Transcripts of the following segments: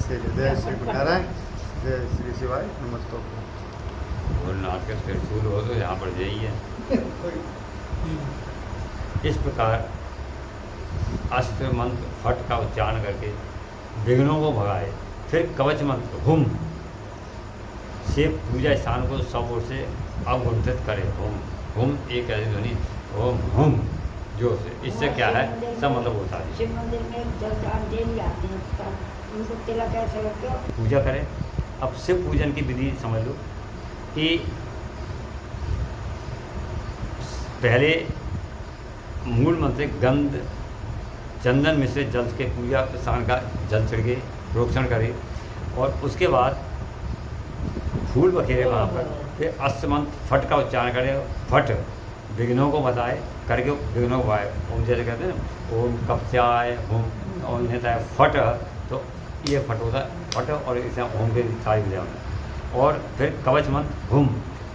जय श्री नारायण, जय श्री शिवाय, नमस्ते। भोलेनाथ के त्रिशूल हो तो यहाँ पर जाइए। इस प्रकार अस्त्र मंत्र फट का उच्चारण करके विघ्नों को भगाए। फिर कवच मंत्र हुम से पूजा स्थान को सब ओर से अवगुंठित करे। हुम हुम एक ऐसी ध्वनि ओम हुम जो इससे क्या है सब मतलब होता है। शिव मंदिर में जल डेली आते हैं, तब उनको तिलक ऐसे रखते हो। पूजा करें। अब शिव पूजन की विधि समझ लो कि पहले मूल मंत्र गंध चंदन मिश्रित जल के पूजा स्थान का जल छिड़के प्रोक्षण करे और उसके बाद फूल बखेरे वहाँ पर। फिर अस्त्र मंत्र फट का उच्चारण करे। फट विघ्नों को बताए करके विघ्नों को आए। ओम जैसे कहते हैं ना ओम कप्स्याय ओम और इन्हें है फट, तो ये फट होता है फट और इसे ओम के सारी विधा में। और फिर कवच मंत्र हुम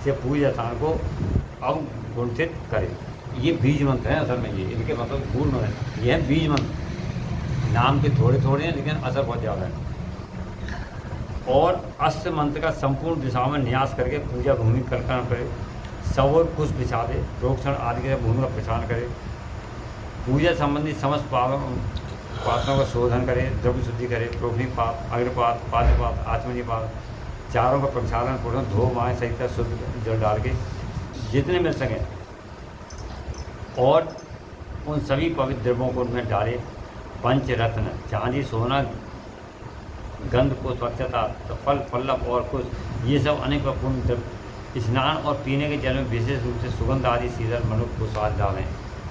से पूजा स्थान को अवगुंठित करे। ये बीज मंत्र हैं असल में, ये इनके मतलब पूर्ण है। ये है बीज मंत्र, नाम के थोड़े थोड़े हैं लेकिन असर बहुत ज़्यादा है। और अस्त्र मंत्र का संपूर्ण दिशा में न्यास करके पूजा भूमि कल्पना करे। सौर कुश बिछावे प्रोक्षण आदि के भूमि का प्रसारण करे। पूजा संबंधी समस्त पात्रों का शोधन करे, द्रव्य शुद्धि करे। प्रोग्नि पाप अग्रपात पाद्यपात आत्मनिपात चारों का प्रक्षालन पूर्ण धो माए सहित का शुद्ध जल डाल के जितने मिल सकें और उन सभी पवित्र द्रव्यों को उनमें डाले। पंचरत्न चांदी सोना गंध को स्वच्छता फल फल्लभ और कुछ ये सब अनेक पूर्ण द्रव्य स्नान और पीने के जल में विशेष रूप से सुगंध आदि शीतल मनुष्य को स्वाद डालें।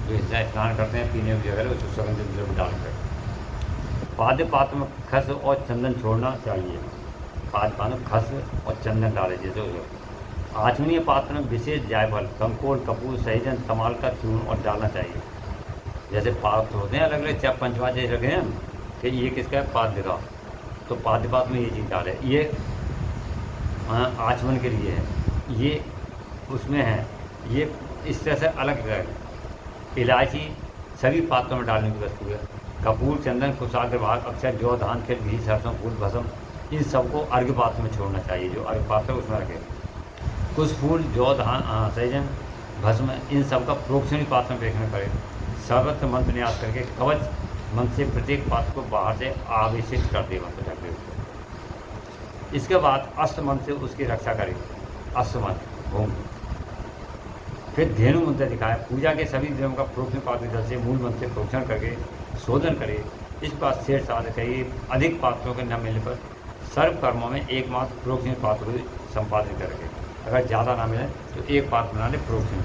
जो इससे स्नान करते हैं पीने की जगह उसको सुगंधित द्रव्य डालकर। पाद्य पात्र में खस और चंदन छोड़ना चाहिए। पाद्य पात्र में खस और चंदन डालें जैसे आचमनीय पात्र में विशेष जायफल कंकोल कपूर सहजन तमाल का चूर्ण और डालना चाहिए। जैसे पात्र होते हैं अलग अलग चाहे पंचवा जैसे रखे हैं कि ये किसका है पाद्य का, तो पाद्य पात्र में ये चीज़ डालें। ये आचमन के लिए है, ये उसमें है, ये इस तरह से अलग अलग। इलायची सभी पात्रों में डालने की वस्तु है। कपूर चंदन कुशाग्र भाग अक्षर जौ धान खेल घी सरसों फूल भस्म इन सबको अर्घ्य पात्र में छोड़ना चाहिए। जो अर्घ्य पात्र है उसमें रखे। कुछ फूल जौ धान सहजन भस्म इन सब का प्रोक्षणी पात्र में देखना करे। सर्वत्र मंत्र न्यास करके कवच मंत्र से प्रत्येक पात्र को बाहर से आवेशित कर दे, मंत्र ढक दे उसको। इसके बाद अस्त्र मंत्र से उसकी रक्षा करे। अस्त्र मंत्र होम। फिर धेनु मंत्र दिखाए। पूजा के सभी द्रव्यों का प्रोक्षण पात्र जल से मूल मंत्र से प्रोक्षण करके शोधन करे। इस बात शेर साध करिए अधिक पात्रों के न मिलने पर सर्व कर्मों में एकमात्र प्रोक्षण पात्र को संपादित करके, अगर ज़्यादा ना मिले तो एक पात्र बना ले प्रोक्षण।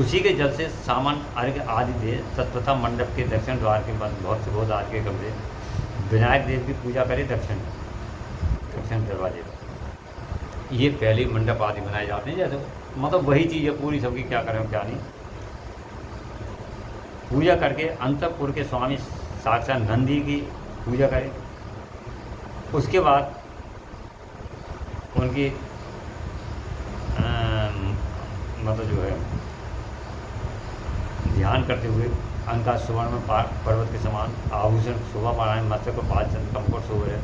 उसी के जल से सामान अर्घ्य आदि दे। तत्वता मंडप के दक्षिण द्वार के बंद बहुत सुबोध आदि के कमरे विनायक देव की पूजा करे। दक्षिण दरवाजे पर ये पहले मंडप आदि बनाए जाते हैं। जैसे मतलब वही चीज़ है पूरी सबकी, क्या करें क्या नहीं। पूजा करके अंतपुर के स्वामी साक्षात नंदी की पूजा करें। उसके बाद उनकी मतलब जो है ध्यान करते हुए अंका सुवर्ण में पर्वत के समान आभूषण शोभा पारायण मस्तक को 5 चंद्र का मुकुट शोभा है।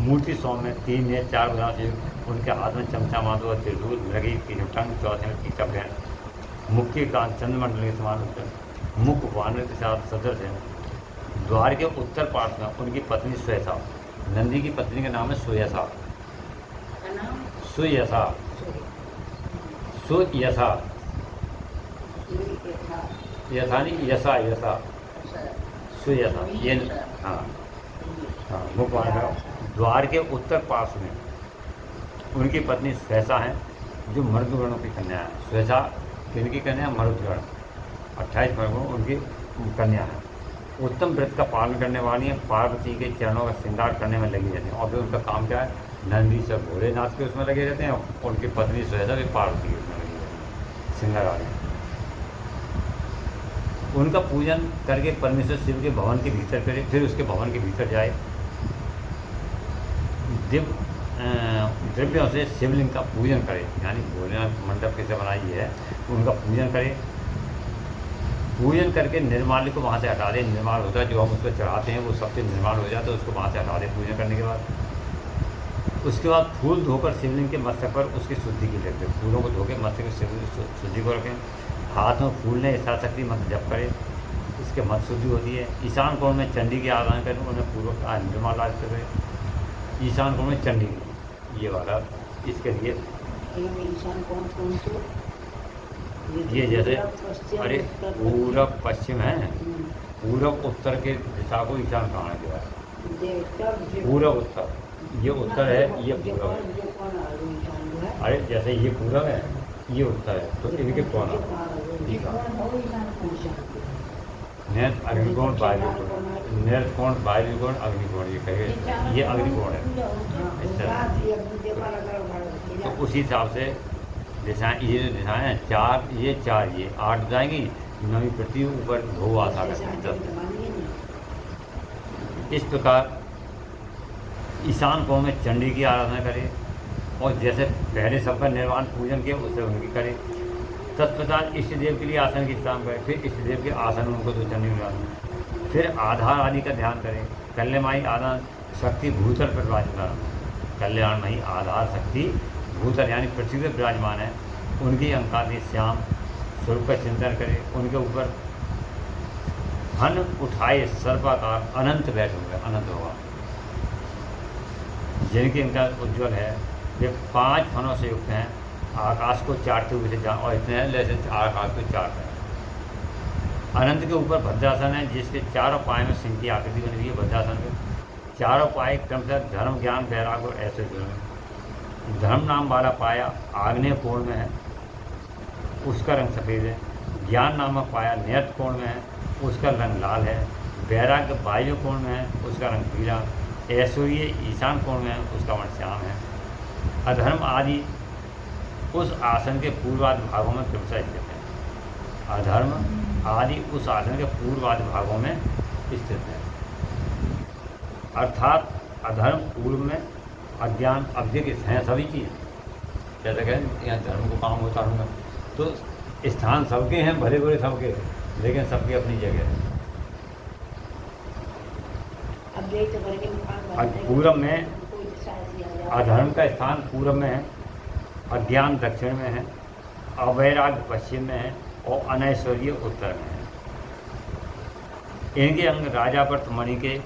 मूर्ति सौम्य में 3 नेत्र 4 भुजाओं से उनके हाथ में चमचा माधो और त्रिशूल लगी तीन टंग चौथे में कीचक है। मुख के कान चंद्रमंडल के समान मुख वानर के साथ सदृश है। द्वार के उत्तर पार्श्व में उनकी पत्नी सुयसा, नंदी की पत्नी का नाम है सुयसा। सुयसा सुयसा यथा नहीं यसा यसा सुयसा ये हाँ हाँ मुख वानर। द्वार के उत्तर पार्श्व में उनकी पत्नी सुयसा है जो मरुदगणों की कन्या है। सुयसा किनकी कन्या है? मरुदगण 28 मरुदगण उनकी कन्या है। उत्तम व्रत का पालन करने वाली है। पार्वती के चरणों का श्रृंगार करने में लगी रहती हैं। और फिर उनका काम क्या है? नंदी से भोलेनाथ के उसमें लगे रहते हैं और उनकी पत्नी सुयसा भी पार्वती के उसमें लगी रहती है श्रृंगार वाले। उनका पूजन करके परमेश्वर शिव के भवन के भीतर करे। फिर उसके भवन के भीतर जाए। द्रव्यों से शिवलिंग का पूजन करे, यानी भोलेनाथ मंडप कैसे बनाई है उनका पूजन करे। पूजन करके निर्माल्य को वहाँ से हटा दें। निर्माल होता है जो हम उसको चढ़ाते हैं, वो सबसे निर्माल हो जाता है, उसको वहाँ से हटा दें पूजन करने के बाद। उसके बाद फूल धोकर शिवलिंग के मस्तक पर उसकी शुद्धि की रख दें। फूलों को धो के मस्तक की शुद्धि को रखें। हाथ में फूल ने यथा शक्ति मंत्र जप करें, इसके मत शुद्धि होती है। ईशान कोण में चंडी की आराधना करें, उन्हें पूर्वक निर्माल करें। ईशान कोण में चंडी की, ये वाला इसके लिए ईशान कौन से ये जैसे अरे पूरब पश्चिम है, पूरब उत्तर के दिशा को ईशान कहा गया है। पूरब उत्तर, ये उत्तर है, ये पूरब है। अरे जैसे ये पूरब है, ये उत्तर है, तो इनके कौन नेत्र अग्निकोण वायुकोण, नेत्र कोण वायुकोण अग्निकोण, ये कहेंगे ये अग्निकोण है। तो उसी हिसाब से दिशाएं, ये दिशाएं हैं 4, ये 4, ये 8 जाएंगी। 9वीं पृथ्वी ऊपर भू आशा करते। इस प्रकार ईशान कोण में चंडी की आराधना करें, और जैसे पहले सबका निर्वाण पूजन किया उससे उनकी करें। तत्पश्चात इष्ट देव के लिए आसन की स्थान करें, फिर इष्ट देव के आसन उनको तो चंडी में, फिर आधार आदि का ध्यान करें। कल्याणमयी आधार शक्ति भूतल पर विराजमान, कल्याणमयी आधार शक्ति भूतल यानी पृथ्वी पर विराजमान है, उनकी अंकादि श्याम स्वरूप का चिंतन करें। उनके ऊपर धन उठाए सर्वाकार अनंत बैठ होगा, अनंत होगा। जिनके इनका उज्ज्वल है, वे 5 फनों से युक्त हैं, आकाश को चाटते हुए से और इतने हैं जैसे आकाश को चाट रहे हैं। अनंत के ऊपर भद्रासन है, जिसके चारों पाए में सिंह की आकृति बनी हुई है। भद्रासन में चारों पाए क्रमशः धर्म ज्ञान वैराग्य और ऐसे जुड़े। धर्म नाम वाला पाया आग्नेय कोण में है, उसका रंग सफ़ेद है। ज्ञान नामक पाया नेत्र कोण में है, उसका रंग लाल है। वैराग्य वायु कोण में है, उसका रंग पीला। ऐश्वर्य ईशान कोण में है, उसका वर्ण श्याम है। अधर्म आदि उस आसन के पूर्वाध भागों में क्रमशः स्थित है। अधर्म आदि उस आसन के पूर्वाध भागों में स्थित है। अर्थात अधर्म पूर्व में, अज्ञान अवधि के हैं सभी चीज़। जैसे कहें यहाँ धर्म को काम होता हूँ, तो स्थान सबके हैं, भले बुरे सबके, लेकिन सबकी अपनी जगह है। पूर्व में अधर्म का स्थान पूर्व में है, अज्ञान दक्षिण में है, अवैराग्य पश्चिम में है और अनैश्वर्य उत्तर में है। इनके अंग राजा पर मणि के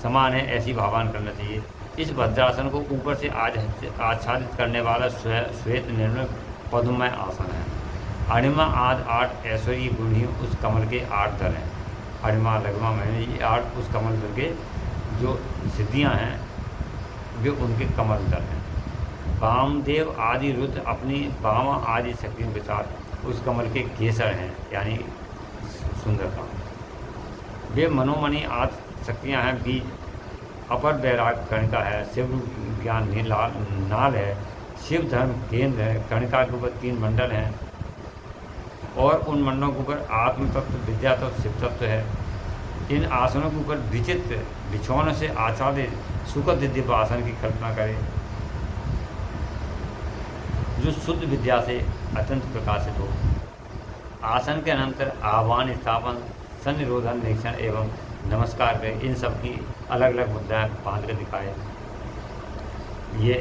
समान है, ऐसी भावना करना चाहिए। इस भद्रासन को ऊपर से आच्छादित करने वाला श्वेत निर्मल पद्ममय आसन है। अणिमा आदि 8 ऐश्वर्य गुण ही उस कमल के 8 दल हैं। अणिमा लगमा में ये 8 उस कमल दल के जो सिद्धियां हैं, वे उनके कमल दल हैं। वामदेव आदि रुद्र अपनी वामा आदि शक्तियों के साथ उस कमल के केसर हैं, यानी सुंदरता। वे मनोमणि आदि शक्तियाँ हैं। बीज अपर वैराग कणिका है, शिव ज्ञान नाल है, शिव धर्म केंद्र है। कणिका के ऊपर 3 मंडल हैं और उन मंडलों के ऊपर आत्म तत्व, विद्या तत्व, शिव तत्व है। इन आसनों के ऊपर विचित्र बिछौनों से आच्छादित सुखद दिव्य आसन की कल्पना करें, जो शुद्ध विद्या से अत्यंत प्रकाशित हो। आसन के अनंतर आह्वान, स्थापन, सन्निरोधन, निरीक्षण एवं नमस्कार करें। इन सब की अलग अलग मुद्राएं बांध कर दिखाएं। ये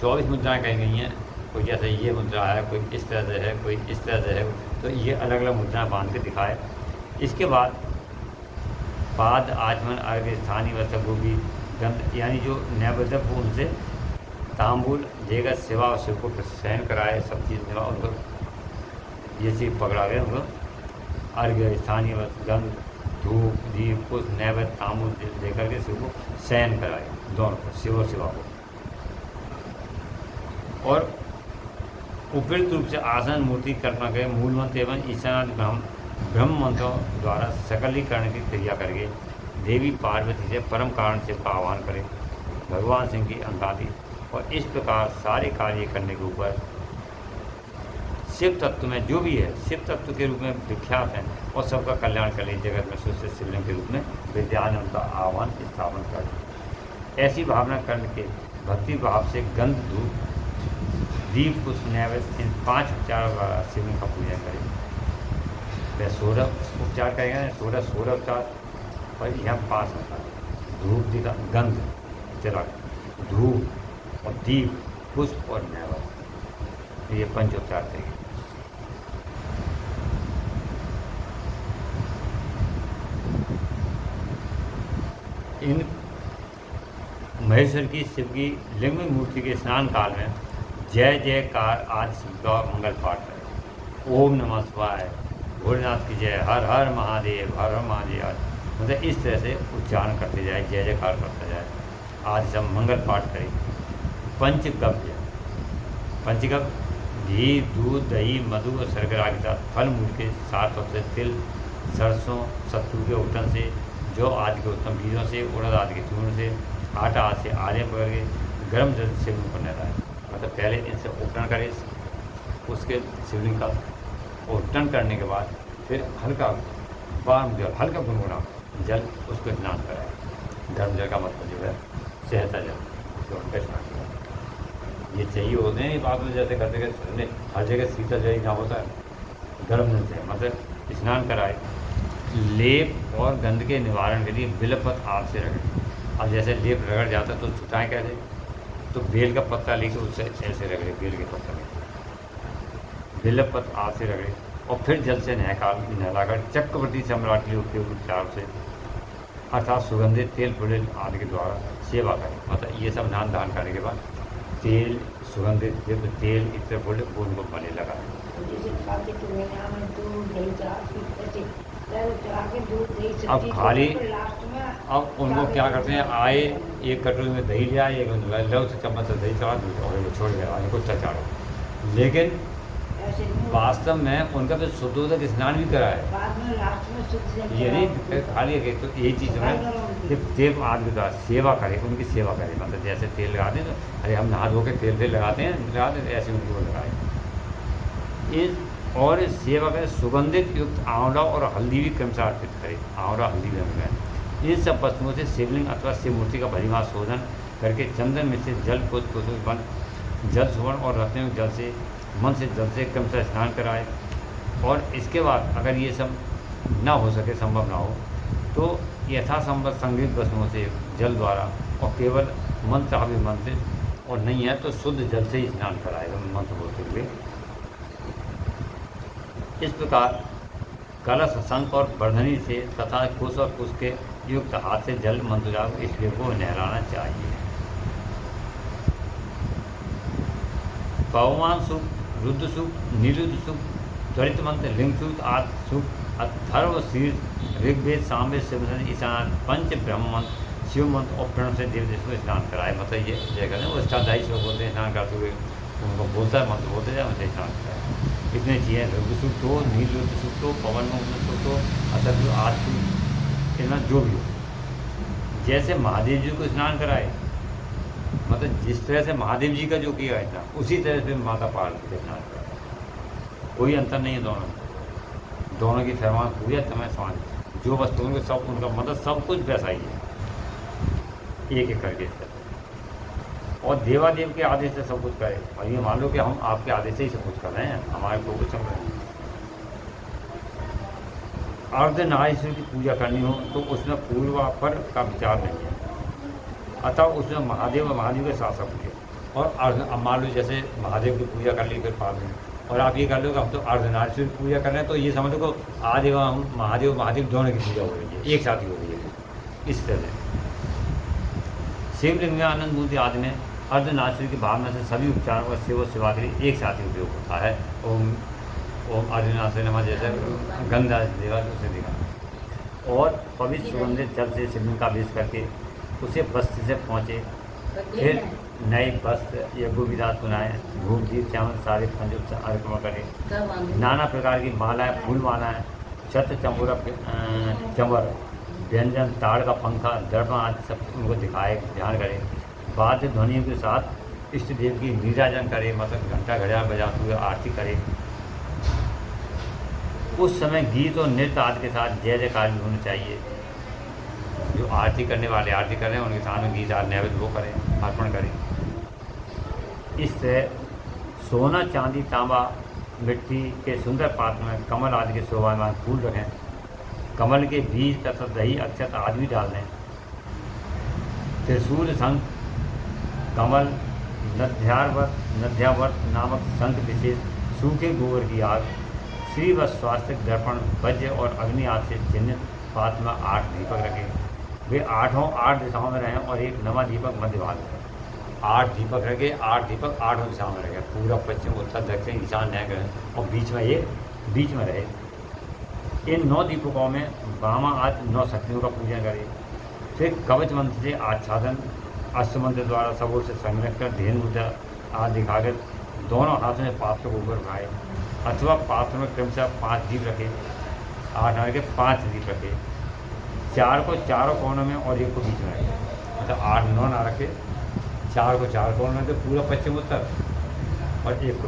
24 मुद्राएं कही गई हैं। कोई जैसे ये मुद्रा है, कोई इस तरह से है, कोई इस तरह से है, तो ये अलग अलग मुद्राएं बांध के दिखाए। इसके बाद पाद, आचमन, अर्घ्य, स्थानीय वस्त्र, गोभी, गंध, यानी जो नैवेद्य को उनसे तांबूल देगा, सेवा और शिव को सहन कराए, सब चीज़ सेवा उनको ये चीज़ पकड़ा गया। उनको अर्घ्य, स्थानीय वस्त्र, गंध, धूप, दीप, पुष्प, नैवेद्य, तांबूल दे करके शिव को सहन कराए, दोनों को, शिव और शिवा को। और उपयुक्त रूप से आसन मूर्ति कल्पना करें। मूल मंत्र एवं ईशान ब्रह्म मंत्रों द्वारा सकलीकरण की क्रिया करके देवी पार्वती से परम कारण शिव का आह्वान करें, भगवान सिंह की अंकादि। और इस प्रकार सारे कार्य करने के ऊपर शिव तत्व में जो भी है, शिव तत्व के रूप में विख्यात हैं और सबका कल्याण कर ले जगत में शुद्ध शिवलिंग के रूप में विद्यान उनका आह्वान स्थापन कर। ऐसी भावना करने के भक्ति भाव से गंध, धूप, दीप, पुष्प, नैवेद्य, इन 5 उपचारों द्वारा शिवलिंग का पूजन करें। वह 16 उपचार करेंगे, 16 उपचार। और यहाँ पास होता है धूप, दिखा, गंध, तिलक, धूप और दीप, पुष्प और नैवेद्य, ये पंचोपचार करेंगे। इन महेश्वर की शिव की लिंग मूर्ति के स्नान काल में जय जयकार आदि शिव का मंगल पाठ करें। ओम नमः शिवाय, भोलेनाथ की जय, हर हर महादेव, हर हर महादेव, मतलब इस तरह से उच्चारण करते जाए, जय जयकार करते जाए, आदि सब मंगल पाठ करें। पंचगव्य, पंचगव्य घी, दूध, दही, मधु और शर्करा के साथ फल मूल के साथ से तिल, सरसों, सत्तू के उत्तन से, जौ आदि के उत्तम बीजों से, उड़द आदि के चूर्ण से, आटा आदि से आधे पकड़ के गर्म जल से सेवन करने रहा है। मतलब पहले इनसे उपटन करें, उसके शिवलिंग का उपटन करने के बाद फिर हल्का वार्म जल, हल्का गुनगुना जल उसको स्नान कराए। गर्म जल का मतलब जो है सहता जल, तो उनका स्नान कराए। ये चाहिए होते हैं, ये बात में जैसे करते करते हर जगह शीतल जल ना होता है, गर्म जल से मतलब स्नान कराए। लेप और गंध के निवारण के लिए बिलपत आप से रगड़े। अब जैसे लेप रगड़ जाता तो छुटाएँ कैसे, तो बेल का पत्ता लेकर उससे ऐसे रगड़े, बेल के पत्ता लेकर बिलपत आप से रगड़े और फिर जल से नहलाकर चक्रवर्ती सम्राट के उपयोग उपचार से अर्थात सुगंधित तेल पुलिल आदि के द्वारा सेवा करें। मतलब ये सब स्नान दान करने के बाद तेल, सुगंधित तेल इत्र पुलिल उनको बने लगा। अब खाली अब उनको क्या करते हैं, आए एक कटोरी में दही ले आए, एक लो से चम्मच से दही चढ़ा दूँ और छोड़ गया इनको चारो। लेकिन वास्तव में उनका तो शुद्धोदक स्नान भी कराए, ये नहीं खाली है। तो यही चीज़ है कि देव आदि के द्वारा सेवा करें, उनकी सेवा करें। मतलब जैसे तेल लगाते हैं तो अरे हम नहा धो के तेल लगाते हैं, ऐसे उनको लगाए। और सेवा करें, सुगंधित युक्त आंवला और हल्दी भी क्रमशः अर्पित करें। आंवला हल्दी भी हमें इन सब वस्तुओं से शिवलिंग अथवा शिव मूर्ति का भलीमा शोधन करके चंदन में से जल पुष्प जल सुवर्ण और रत्न जल से मन से जल से क्रमशः स्नान कराए। और इसके बाद अगर ये सब ना हो सके, संभव ना हो, तो यथासंभव संगीत वस्तुओं से जल द्वारा और केवल मंत्र अभिमंत्रित और नहीं है तो शुद्ध जल से ही स्नान कराएगा मंत्र बोलते हुए। इस प्रकार कलश, शंख और वर्धनी से तथा कुश और कुश के युक्त हाथ से जल मंत्रजाप इसलिए को नहलाना चाहिए। पवमान सूक्त, रुद्र सूक्त, निरुद्ध सूक्त, त्वरित मंत्र, लिंग सूक्त आदि सूक्त, अथर्व शीर्ष, ऋग्वेद, सामवेद, शिवसन, ईशान, पंच ब्रह्म मंत्र, शिव मंत्र और प्रणव से देव देश को स्नान कराए। मतलब ये जय करें वो अष्टाध्यायी श्लोक बोलते हैं, स्नान करते हुए उनको बोलता है, मंत्र बोलते जाए, उनसे स्नान कराए। इतने चाहिए, रुद्र सूक्त हो, नीलरुद्र सूक्त हो, पवन सूक्त हो, अथर्व आदि सूक्त, इनमें जो भी हो। जैसे महादेव जी को स्नान कराए, मतलब जिस तरह से महादेव जी का जो किया है था उसी तरह से माता पार्वती का स्नान कराए। कोई अंतर नहीं है दोनों की फरमान पूरी समय समान, जो वस्तु उनको सब उनका मतलब सब कुछ वैसा ही है, एक एक करके। और देवादेव के आदेश से सब कुछ करें। और ये मान लो कि हम आपके आदेश से ही सब कुछ कर रहे हैं, हमारे को कुछ चल रहे हैं। अर्धनारीश्वर की पूजा करनी हो तो उसमें पूर्वापर का विचार नहीं है, अतः उसमें महादेव और महादेव के साथ सब पूजा। और अब मान लो जैसे महादेव की पूजा कर ली फिर बाद में, और आप ये कर लो कि हम तो अर्धनारीश्वर की पूजा कर रहे हैं, तो ये समझ लो आदेव महादेव दोनों की पूजा हो रही है, एक साथ ही हो रही है। इस तरह शिवलिंग में आनंद मूर्ति आदि में अर्धनारीश्वर की भावना से सभी उपचारों का शिव शिवाग्री एक साथ ही उपयोग होता है। ओम अर्धनारीश्वर नमः जैसे गंगा देवा उसे दिखा। और पवित्र सुगंधित जल से शिवलिंग का अभिषेक करके उसे वस्त्र से पहुँचे, फिर नए वस्त्र या गोविदास बनाए, धूप दीप चावल सारे पंजों से अर्पण करें। नाना प्रकार की मालाएँ, फूल मालाएँ, छत्र चंबूरा चंबर, व्यंजन, ताड़ का पंखा, दर्पण आदि सब उनको दिखाए, ध्यान करें। वाद्य ध्वनियों के साथ इष्ट देव की नीराजन करें, मतलब घंटा घड़ियाल बजाते हुए आरती करें। उस समय गीत और नृत्य आदि के साथ जय जयकार भी होनी चाहिए। जो आरती करने वाले आरती कर रहे हैं उनके सामने गीत आदि नैवेद्य वो करें, अर्पण करें। इस तरह सोना, चांदी, तांबा, मिट्टी के सुंदर पात्र में कमल आदि के शोभायमान फूल रखें। कमल के बीज तथा दही अक्षत आदि भी डाल दें। त्रिशूल शंख कमल नद्यावर्त नामक शंख विशेष सूखे गोबर की आग श्री व स्वास्थ्य दर्पण वज्र और अग्नि आदि से चिन्हित पात्र में 8 दीपक रखें। वे 8 दिशाओं में रहें और एक नवा दीपक मध्य भाग में। 8 दीपक रखे, 8 दीपक 8 दिशाओं में रखे, पूरा पश्चिम उत्तर दक्षिण ईशान न्याय करें और बीच में रहे। इन 9 दीपकों में वामा आदि 9 शक्तियों का पूजन करें। फिर कवच मंत्र से आच्छादन, अष्ट मंत्र द्वारा सबों से संग्रह कर धेनु मुद्रा आदि दिखाकर दोनों हाथों में पात्र को ऊपर उठाए, अथवा पात्र में क्रमशः 5 दीप रखे। 8 आने के 5 दीप रखे, 4 को चारों कोनों में और 1 को बीच में रखे। मतलब 8 9 ना रखे, 4 को 4 कोनों में, तो पूरा पश्चिम उत्तर और 1 को।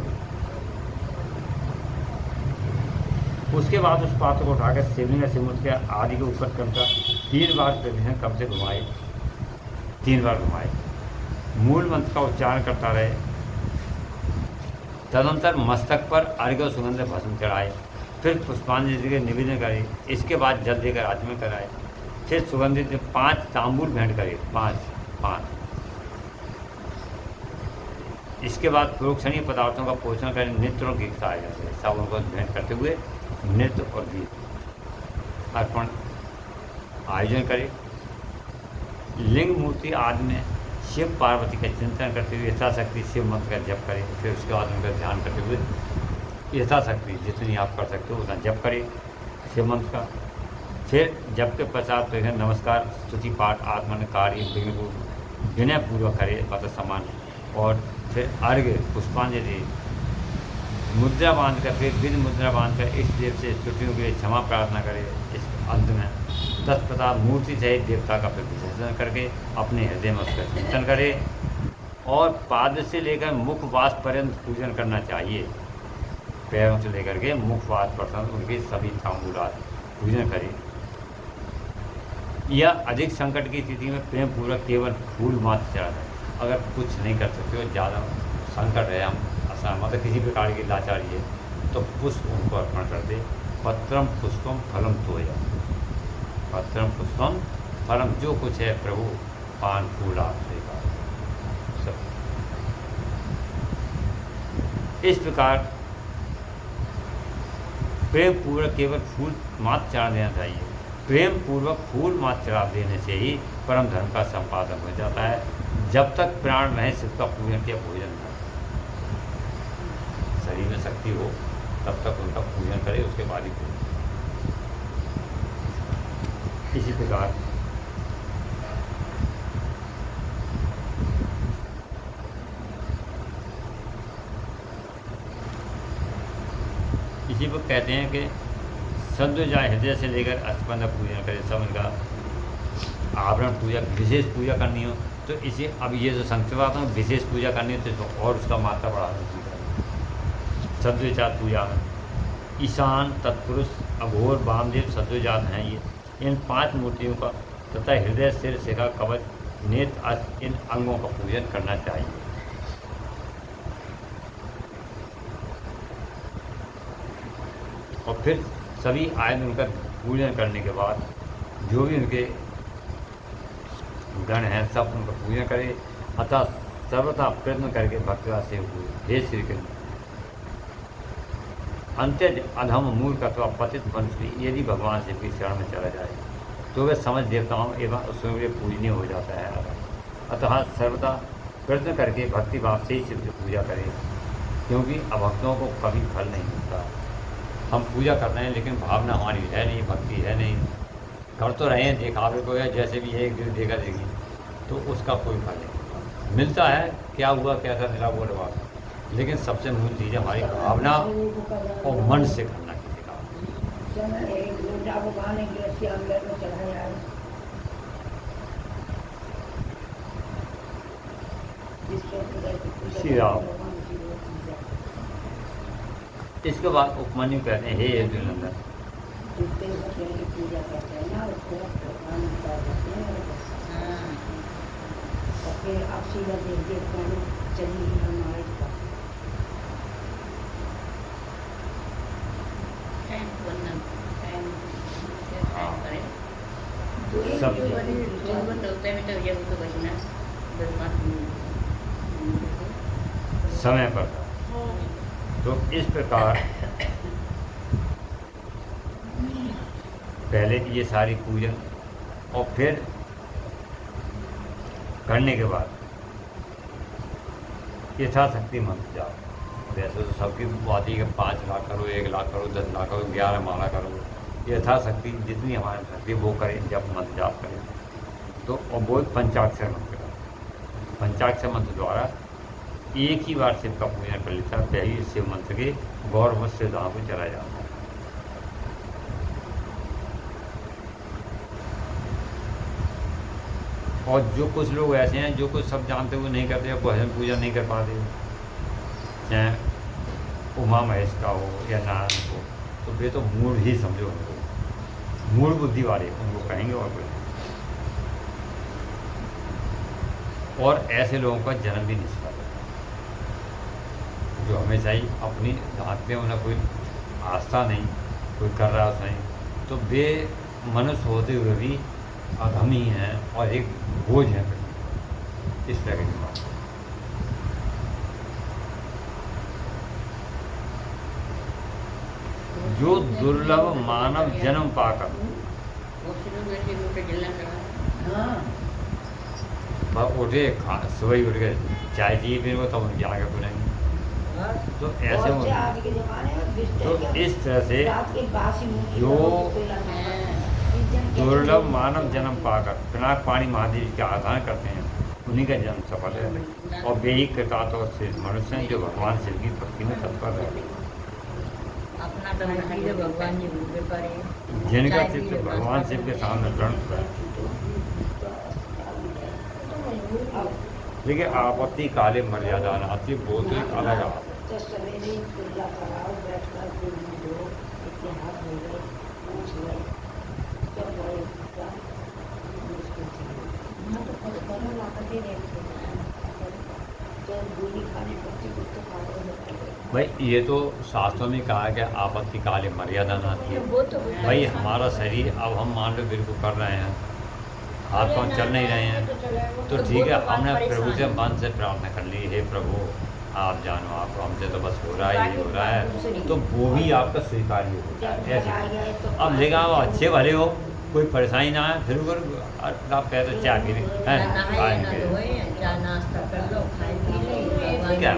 उसके बाद उस पात्र को उठाकर शिवलिंग या शिवमुद्र के आदि के ऊपर क्रमशः 3 बार प्रदक्षिण कम से घुमाए, 3 बार घुमाए। मूल मंत्र का उच्चारण करता रहे। तदनंतर मस्तक पर अर्घ्य और सुगंध भस्म चढ़ाए। फिर पुष्पांजलि के निवेदन करे। इसके बाद जल देकर आचमन कराए। फिर सुगंधित 5 तांबूल भेंट करे, 5। इसके बाद प्रोक्षणीय पदार्थों का पोषण कर नृत्य और गीत गाए जाते हैं। सब उनको भेंट करते हुए नृत्य और गीत अर्पण आयोजन करे। लिंग मूर्ति आदि में शिव पार्वती का चिंतन करते हुए यथाशक्ति शिव मंत्र का जप करें। फिर उसके बाद उनका ध्यान करते हुए यथाशक्ति जितनी आप कर सकते हो उतना जप करें शिव मंत्र का। फिर जप के पश्चात तो नमस्कार, स्तुति पाठ, आत्मन कार्य विनय पूर्वक करे मतलब सम्मान। और फिर अर्घ्य, पुष्पांजलि, मुद्रा बांध कर, फिर विध मुद्रा बांध कर इष्ट देव से त्रुटियों के लिए क्षमा प्रार्थना करे। इस अंत में तत्पश्चात मूर्ति सहित देवता का फिर विसर्जन करके अपने हृदय में उसका चिंतन करे और पाद से लेकर मुखवास पर्यंत पूजन करना चाहिए। पैरों से लेकर के मुखवास पर्यंत उनके सभी तांबूलात पूजन करे। या अधिक संकट की स्थिति में प्रेम पूर्वक केवल फूल मात्र चढ़ाता है। अगर कुछ नहीं कर सकते हो, ज़्यादा संकट है, हम मतलब किसी प्रकार की लाचारी है, तो पुष्प उनको अर्पण कर दे। पत्रम पुष्पम फलम तोया, पत्रम पुष्पम फलम, जो कुछ है प्रभु पान फूल आप देगा सब। इस प्रकार प्रेम पूर्वक केवल फूल मात्र चढ़ा देना चाहिए। प्रेम पूर्वक फूल मात्र चढ़ा देने से ही परम धर्म का संपादन हो जाता है। जब तक प्राण रहे शिव का पूजन किया भोजन न, शरीर में शक्ति हो तब तक उनका पूजन करे, उसके बाद ही पूजन। इसी प्रकार इसी को कहते हैं कि सद्व जाए हृदय से लेकर अस्पंद पूजन करे। सब इनका आवरण पूजा, विशेष पूजा करनी हो तो इसे, अब ये जो संक्षिप्त में विशेष पूजा करनी है तो और उसका मात्रा बढ़ा पूजा। सद्वजात पूजा में ईशान, तत्पुरुष, अघोर, वामदेव सद्वजात हैं ये। इन 5 मूर्तियों का तथा हृदय, सिर, शिखा, कवच, नेत्र, अस्त, इन अंगों का पूजन करना चाहिए। और फिर सभी आयन उनका पूजन करने के बाद जो भी उनके गण हैं सब उनका पूजन करें। अतः सर्वथा प्रयत्न करके भक्तवा से हुए हे श्री कृष्ण अंत्यज अधम मूर्ख अथवा पतित मनुष्य यदि भगवान से भी शरण में चला जाए तो वह समझ देवताओं एवं स्वयं के पूजनीय हो जाता है। अतः सर्वदा प्रयत्न करके भक्ति भाव से ही शिव की पूजा करें, क्योंकि अभक्तों को कभी फल नहीं मिलता। हम पूजा कर रहे हैं लेकिन भावना हमारी है नहीं, भक्ति है नहीं, कर तो रहे हैं दिखावे को है, जैसे भी एक दिन देखा देगी तो उसका कोई फल नहीं मिलता है। क्या हुआ कैसा मिला वो बात, लेकिन सबसे मूल चीज़ हमारी भावना और मन से करना किसी का। श्री राम। इसके बाद उपमन्यु कहते हैं हे यदुनंदन, पूजा करते हैं ना उसको भगवान करते हैं और फिर आप सीधा देख चलिए हमारे समय पर था। तो इस प्रकार पहले ये सारी पूजन और फिर करने के बाद यथाशक्ति मंत्र जाओ। वैसे तो सबकी बात है कि 5 लाख करो, 1 लाख करो, 10 लाख करो, 11 माला करो, यथाशक्ति जितनी हमारे शक्ति वो करें, जब मंत्र जाप करें। तो और वो पंचाक्षर मंत्र का, पंचाक्षर मंत्र द्वारा एक ही बार शिव का पूजन कर लेता है, पहले शिव मंत्र के गौरव से दाह को चला जाता है। और जो कुछ लोग ऐसे हैं जो कुछ सब जानते हुए नहीं करते, भजन पूजा नहीं कर पाते, चाहे उमा महेश का हो या नारायण हो, तो वे तो मूढ़ ही समझो उनको, मूढ़ बुद्धि वाले उनको कहेंगे और कोई। और ऐसे लोगों का जन्म भी निष्फल है, जो हमेशा ही अपनी आत्मा में उन्हें कोई आस्था नहीं, कोई कर रहा नहीं, तो वे मनुष्य होते हुए भी अधमी हैं और एक बोझ है इस तरह की बात। जो दुर्लभ मानव जन्म पाकर उठे सुबह उठ के चाय चाहिए फिर वो तब उनकी आगे बुलाएंगे। तो ऐसे तो इस तरह से जो दुर्लभ मानव जन्म पाकर पिनाक पानी महादेव के आराधना करते हैं, उन्हीं का जन्म सफल है। और वे ही कृतार्थ और सिद्ध मनुष्य हैं जो भगवान शिव की भक्ति में तत्पर रहते हैं, जिनका चित्त भगवान शिव के सामने प्रणत है। देखिए आपत्ति काले मर्यादा नाती बोलते अलग आप भाई, ये तो शास्त्रों में कहा कि आपत्ति काले मर्यादा नाती है। भाई हमारा शरीर अब हम मान लो बिल्कुल कर रहे हैं, हाथ पाँव चल नहीं रहे हैं, तो ठीक है, हमने प्रभु से मन से प्रार्थना कर ली, हे प्रभु आप जानो, आप हमसे तो बस हो रहा है, ये हो रहा है, तो वो भी आपका स्वीकार्य होता है ऐसे। अब लेकिन आप अच्छे भले हो, कोई परेशानी ना है, फिर आप कहते चाय पी क्या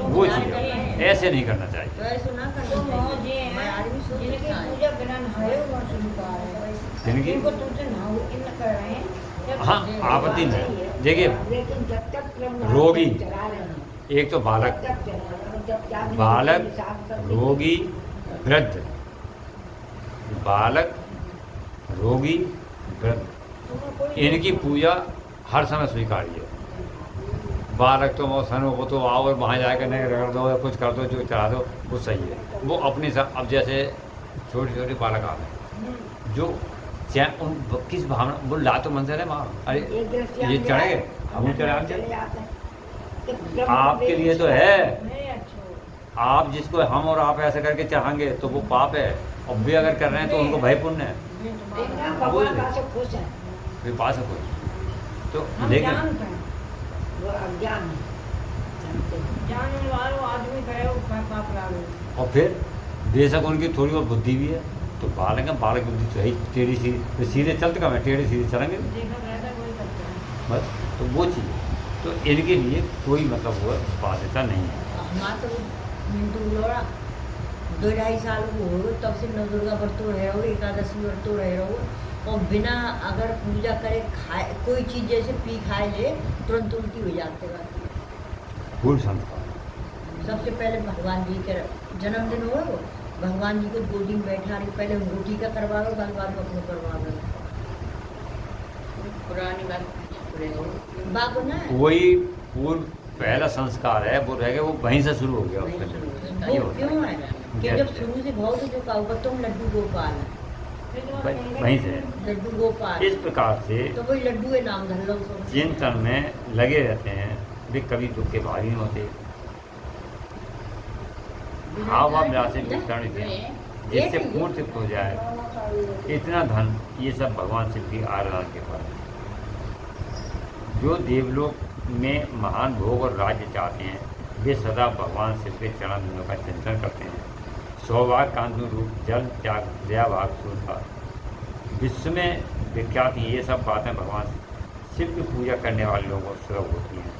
वो चीज़ ऐसे नहीं करना चाहिए। हाँ आपत्ति नहीं। देखिए रोगी, एक तो बालक रोगी वृद्ध, बालक रोगी वृद्ध, इनकी पूजा हर समय स्वीकार्य है। बालक तो मौसम हो तो आओ और वहाँ जाकर नहीं रगड़ दो या कुछ कर दो, जो चढ़ा दो वो सही है, वो अपने साथ। अब जैसे छोटे छोटे बालक आ गए जो चाहे उन किस भावना वो ला तो मंजर है माँ, अरे ये चढ़े गए हम चढ़े आपके लिए तो है। आप जिसको हम और आप ऐसे करके चाहेंगे तो वो पाप है, और वे अगर कर रहे हैं तो उनको भय पुण्य है, वे पास है खुश। तो लेकिन और फिर बेशक उनकी थोड़ी और बुद्धि भी है, तो बालक है, बालक बुद्धि तो है ही टेढ़ी सीधी, सीधे चलते कम है, टेढ़ी सीधे चलेंगे बस। तो वो चीज़, तो इनके लिए कोई मतलब वो बाध्यता नहीं है। दो ढाई साल को हो तब से नवदुर्गा व्रतों रह रहो, एकादशी व्रतों रह रहो, और बिना अगर पूजा करे खाए कोई चीज़ जैसे पी खाए ले तुरंत उल्टी हो जाते हैं। फूल संस्कार सबसे पहले भगवान जी के जन्मदिन हो, भगवान जी को गोदी में बैठा रही, पहले रोटी का करवा लो, भगवान को अपने करवा लो। पुरानी बात ना वही पूर्व पहला संस्कार है, वो रह गया, वो वहीं से शुरू हो गया। वो क्यों है कि जब शुरू से बहुत जो कहोगा तुम लड्डू गोपाल है, वहीं से लड्डू गोपाल, इस प्रकार से तो वही लड्डू के नाम धर लो। चिंतन में लगे रहते हैं, वे कभी दुख के भारी नहीं होते। हाव से वितरण जिससे पूर्ण तृप्त हो जाए, इतना धन, ये सब भगवान शिव की आराधना के फल। जो देवलोक में महान भोग और राज्य चाहते हैं वे सदा भगवान शिव के चरणों का चिंतन करते हैं। सौभाग्य कांतु रूप जल त्याग दया भाग सूरता विश्व में विख्यात हैं। ये सब बातें भगवान शिव की पूजा करने वाले लोगों को सुलभ होती हैं।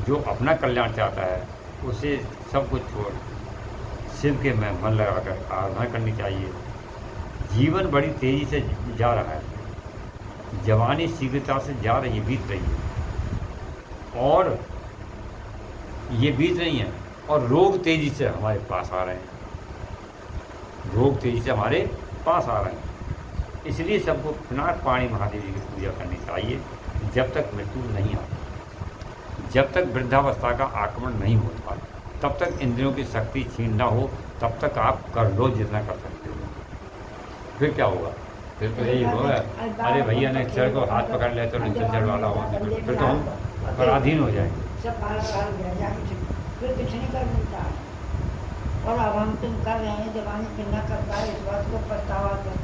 जो अपना कल्याण चाहता है उसे सब कुछ छोड़ शिव के में मन लगाकर आराधना करनी चाहिए। जीवन बड़ी तेज़ी से जा रहा है, जवानी शीघ्रता से जा रही बीत रही है और ये बीत रही हैं और रोग तेज़ी से हमारे पास आ रहे हैं, रोग तेज़ी से हमारे पास आ रहे हैं। इसलिए सबको पिनाक पाणी महादेव जी की पूजा करनी चाहिए जब तक मृत्यु नहीं आती, जब तक वृद्धावस्था का आक्रमण नहीं होता, तब तक इंद्रियों की शक्ति छीन ना हो, तब तक आप कर लो जितना कर सकते हो। फिर क्या होगा? फिर तो यही होगा, अरे भैया ने चढ़ को हाथ पकड़ लिया तो नीचे चढ़ वाला हो, फिर तो हम पराधीन हो जाएंगे। सब फिर कुछ नहीं कर मिलता। और अब हम तुम कर रहे हैं, जवानी फिर न कर पाए, इस बात को पछतावा है।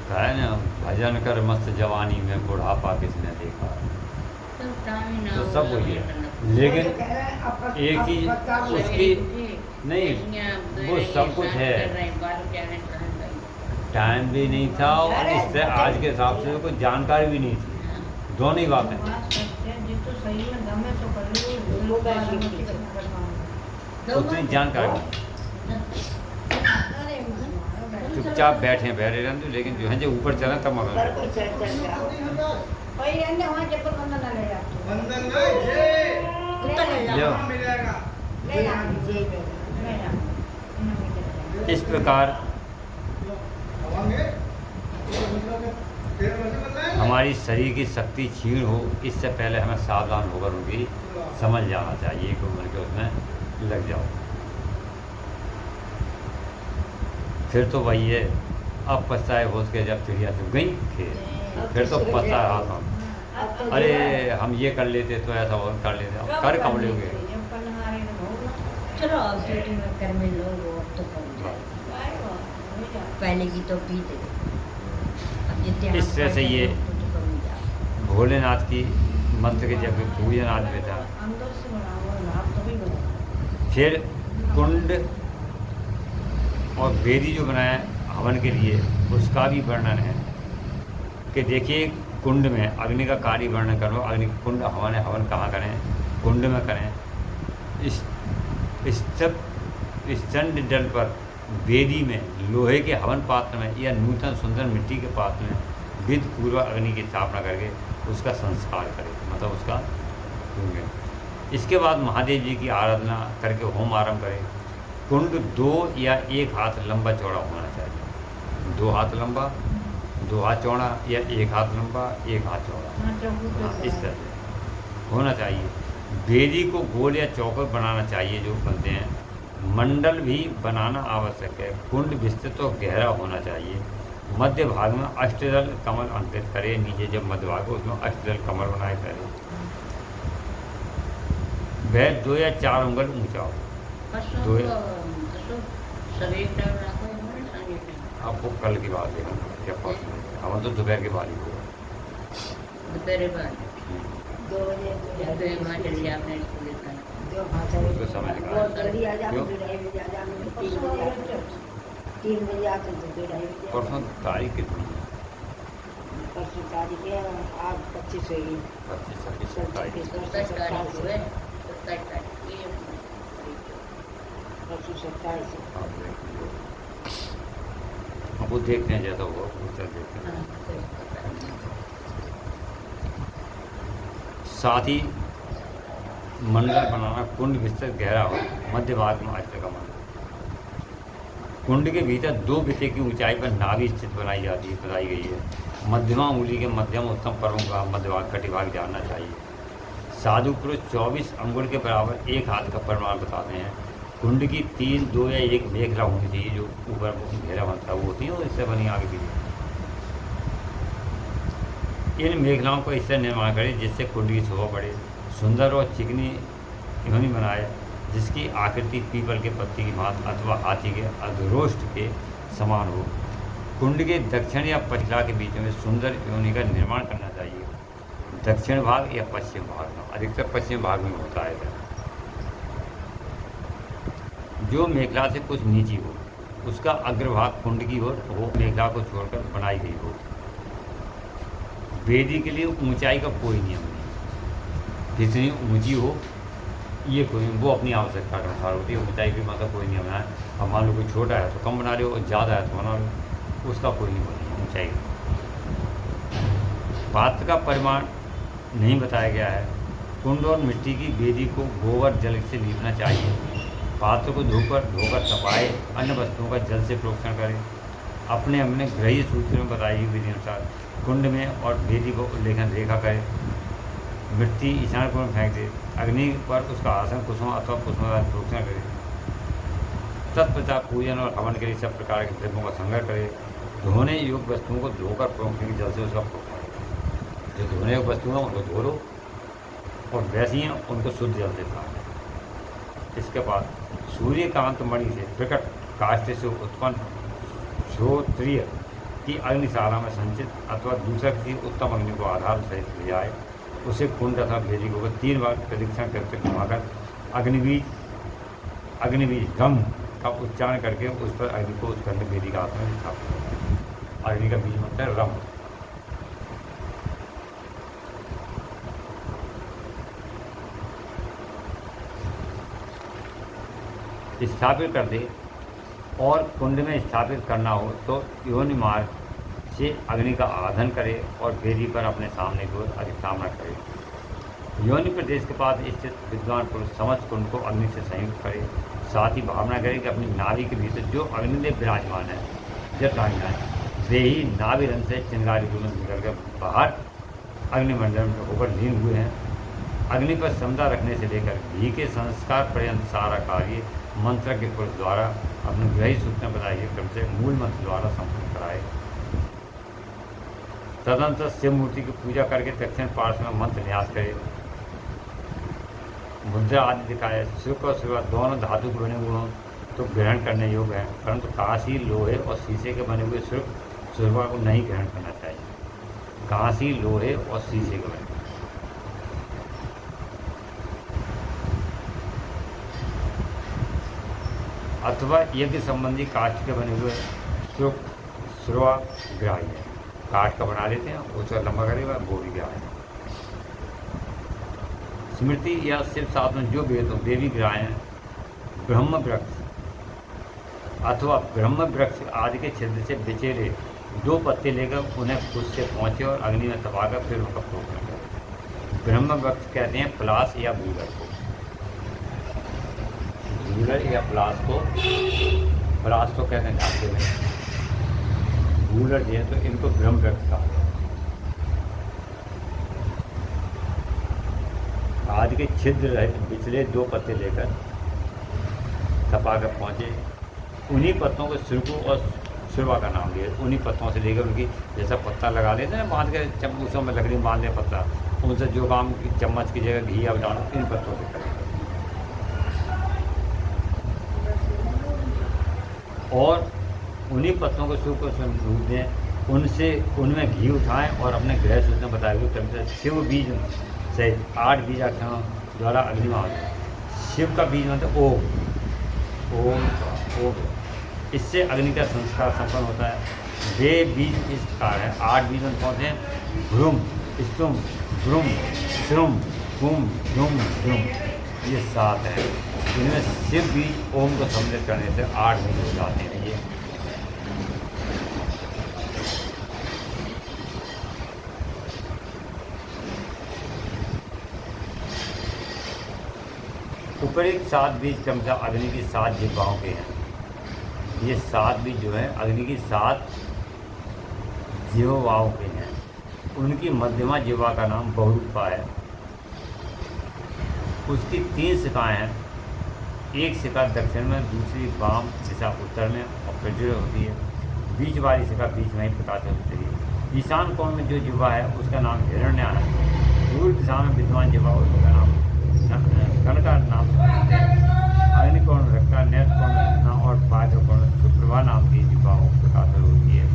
कहा है ना, भजन कर मस्त जवानी में बुढ़ापा किसने देखा। तो सब वही है, लेकिन एक ही उसकी नहीं, वो सब कुछ है, टाइम भी नहीं था और इससे आज के हिसाब से कोई जानकारी भी नहीं थी, दोनों ही बातें। उतनी जानकारी नहीं, चुपचाप बैठे रहते, लेकिन जो है जो ऊपर चला तब इस प्रकार हमारी शरीर की शक्ति क्षीण हो, इससे पहले हमें सावधान होकर उनकी समझ जाना चाहिए कि उम्र के उसमें लग जाओ। फिर तो वही है, अब पछताए हो के जब चिड़िया चुग गई फिर तो पछता रहा था, अरे हम ये कर लेते तो ऐसा और कर लेते, अब कर कब लोगे। चलो अब ड्यूटी में कर में लो, अब तो कर पहले की तो बीत अब जितने इस तरह से ये भोलेनाथ की मंत्र के जब पूजन आज में था। फिर कुंड और वेदी जो बनाया हवन के लिए उसका भी वर्णन है कि देखिए कुंड में अग्नि का कार्य वर्णन करो, अग्नि कुंड हवन है, हवन कहाँ करें, कुंड में करें। इस चंड जल पर वेदी में लोहे के हवन पात्र में या नूतन सुंदर मिट्टी के पात्र में विधि पूर्वक अग्नि की स्थापना करके उसका संस्कार करें, मतलब उसका होंगे। इसके बाद महादेव जी की आराधना करके होम आरंभ करें। कुंड 2 या 1 हाथ लंबा चौड़ा होना चाहिए, 2 हाथ लंबा, 2 हाथ चौड़ा या 1 हाथ लंबा 1 हाथ चौड़ा, इस तरह से होना चाहिए। वेदी को गोल या चौकोर बनाना चाहिए जो बनते हैं, मंडल भी बनाना आवश्यक है। कुंड विस्तृत और गहरा होना चाहिए। मध्य भाग में अष्टदल कमल अंकित करें, नीचे जब मध्य भाग हो उसमें अष्टदल कमल बनाए करें। वह 2 या 4 उंगल ऊंचा हो। आपको कल की बात है क्या पास में, हम तो दोपहर के बाद ही होगा, दोपहर बाद 2 बजे उसको समय निकाल। जल्दी आ जाओ, 2:30 बजे आ जाओ, 3 बजे आते तो 2:30 बजे। परसों तारीख कितनी है? परसों तारीख है आज 25 होगी, 25, 26, 27। परसों 27। अब वो देखते हैं जैसा होगा उससे देखते हैं। साथ ही मंडल बनाना, कुंड विस्तृत गहरा हो, मध्य भाग में अष्ट कमल। कुंड के भीतर 2 बिस्से की ऊंचाई पर नाभि स्थित बताई गई है। मध्यमा उंगली के मध्यम उत्तम पर्वों का मध्य भाग कटिभाग जानना चाहिए। साधु पुरुष 24 अंगुल के बराबर 1 हाथ का परिमाण बताते हैं। कुंड की 3, 2 या 1 मेखला होनी चाहिए, जो ऊपर घेरा बनता है वो होती है और इससे बनी आगे भी। इन मेखलाओं को इससे निर्माण करें जिससे कुंड की शोभा बढ़े, सुंदर और चिकनी इन्होंने बनाए, जिसकी आकृति पीपल के पत्ती की भांति अथवा हाथी के अधरोष्ट के समान हो। कुंड के दक्षिण या पछिला के बीच में सुंदर योनि का निर्माण करना चाहिए। दक्षिण भाग या पश्चिम भाग में, अधिकतर पश्चिम भाग में होता है, जो मेखला से कुछ नीची हो, उसका अग्रभाग कुंड की ओर हो, मेखला को छोड़कर बनाई गई हो। वेदी के लिए ऊंचाई का कोई नियम नहीं, जितनी ऊंची हो ये कोई, वो अपनी आवश्यकता के अनुसार होती है। ऊंचाई भी मतलब कोई नियम है। अब मान लो कोई छोटा है तो कम बना लो, और ज़्यादा है तो बना लो, उसका कोई नियम नहीं है ऊंचाई का। पात्र का परिमाण नहीं बताया गया है। कुंड और मिट्टी की वेदी को गोबर जल से लीपना चाहिए। पात्र को धोकर तपाए, अन्य वस्तुओं का जल से प्रोक्षण करें। अपने अपने गृह सूत्र में बताई हुई विधि अनुसार कुंड में और वेदी को उल्लेखन रेखा करें। मिट्टी ईशान कोण में फेंक दे। अग्नि पर उसका आसन कुसुम अथवा कुसुम प्रोक्षण करे। तत्पश्चात पूजन और हवन के लिए सब प्रकार के द्रव्यों का संग्रह करे। धोने योग्य वस्तुओं को धोकर प्रोक्षण के जल से उसका प्रोक्षण करे। जो धोने योग्य वस्तुएं हैं उनको धो लो, और वैसी हैं उनको शुद्ध जल से साफ। इसके बाद सूर्यकांत मणि से प्रकट काष्ठ से उत्पन्न श्रोत्रिय की अग्निशाला में संचित अथवा दूसरा किसी उत्तम अग्नि को आधार सहित ले जाए। उसे कुंड तथा वेदी को 3 बार प्रदक्षिण करके घुमाकर अग्निबीज गम का उच्चारण करके उस पर अग्नि को उस खंड वेदी का हाथ में स्थापित। अग्नि का बीज मतलब है रम। स्थापित कर दे। और कुंड में स्थापित करना हो तो योनि मार्ग से अग्नि का आराधन करे और वेदी पर अपने सामने की ओर अधिष्ठापना करे। योनि प्रदेश के पास स्थित विद्वान पुरुष समस्त कुंड को अग्नि से संयुक्त करे। साथ ही भावना करे कि अपनी नाभि के भीतर जो अग्निदेव विराजमान है, जटांगा है, वे ही नाभि रंग से चिंगारी रूप में निकल कर बाहर अग्निमंडल में होकर लीन हुए हैं। अग्नि पर समता रखने से लेकर घी के संस्कार पर्यंत सारा कार्य मंत्र के पुरुष द्वारा अपने गृह सूचना बताई गई क्रम से मूल मंत्र द्वारा संपन्न कराए। तदनंतर शिव मूर्ति की पूजा करके दक्षिण पार्श्व में मंत्र न्यास करे। मुद्रा आदि दिखाए। शुक्र और शिवा दोनों धातु के बने हुए हों तो ग्रहण करने योग्य है, परंतु कांसी, लोहे और शीशे के बने हुए सुरवा को नहीं ग्रहण करना चाहिए। कांसी, लोहे और शीशे के बने अथवा यज्ञ संबंधी काष्ठ के बने हुए सुरवा ग्राह्य है। काठ का बना लेते हैं, उसका लंबा करेगा वो भी ग्राह्य है। स्मृति या शिव शास्त्र में जो वेद हो देवी ग्राह्य हैं। ब्रह्म वृक्ष अथवा ब्रह्म वृक्ष आदि के छिद्र से बिचेले 2 पत्ते लेकर उन्हें खुद से पहुँचे और अग्नि में तपाकर फिर उनका प्रोक्षण करें। ब्रह्म वृक्ष कहते हैं पलाश या बूलर को। बूलर या पलाश को कहते हैं ढाके में। बूलर जो है तो इनको ब्रह्म वृक्ष कहा गया। आदि के छिद्र रहे बिचले 2 पत्ते लेकर तपाकर पहुँचे। उन्हीं पत्तों को सिरकू और सिरवा का नाम दिया। उन्हीं पत्तों से लेकर उनकी जैसा पत्ता लगा लेते हैं बांध के चम्मचों में लकड़ी बांध लें पत्ता, उनसे जो काम चम्मच की जगह घी अब डालो इन पत्तों से करें। और उन्हीं पत्तों को सूख कर दूध दें। उनमें घी उठाएं और अपने गृह सूचना बताए हुए क्रम से शिव बीज से 8 बीजाक्षरों द्वारा अग्नि में आते हैं। शिव का बीज मतलब ओम ओम ओम। इससे अग्नि का संस्कार संपन्न होता है। वे बीज इस प्रकार है। 8 बीज में कौन से हैं? भ्रूम, स्तुम, भ्रूम, श्रुम, कुम, ध्रुम, ध्रुम, ये 7 हैं। इनमें शिव बीज ओम को सम्मिलित करने से 8 बीज हो जाते हैं। ये उपरिक्त 7 बीज चमचा अग्नि की 7 जिह्वाओं के हैं। ये 7 बीज जो है अग्नि की 7 जिह्वाओं के हैं। उनकी मध्यमा जिह्वा का नाम बहुरूपा है। उसकी 3 शिखाएँ हैं। एक शिखा दक्षिण में, दूसरी वाम दिशा उत्तर में और प्रज्वलित होती है। बीच वाली शिखा बीच में ही प्रकाशित होती है। ईशान कोण में जो जिह्वा है उसका नाम हिरण्य है। पूर्व दिशा में विद्वान जिह्वा उसका नाम कनका नाम से। अग्निकोण रक्का, नेत्र कोण और बाह्य कोण सुप्रभा नाम की जिह्वा प्रकाशित होती है।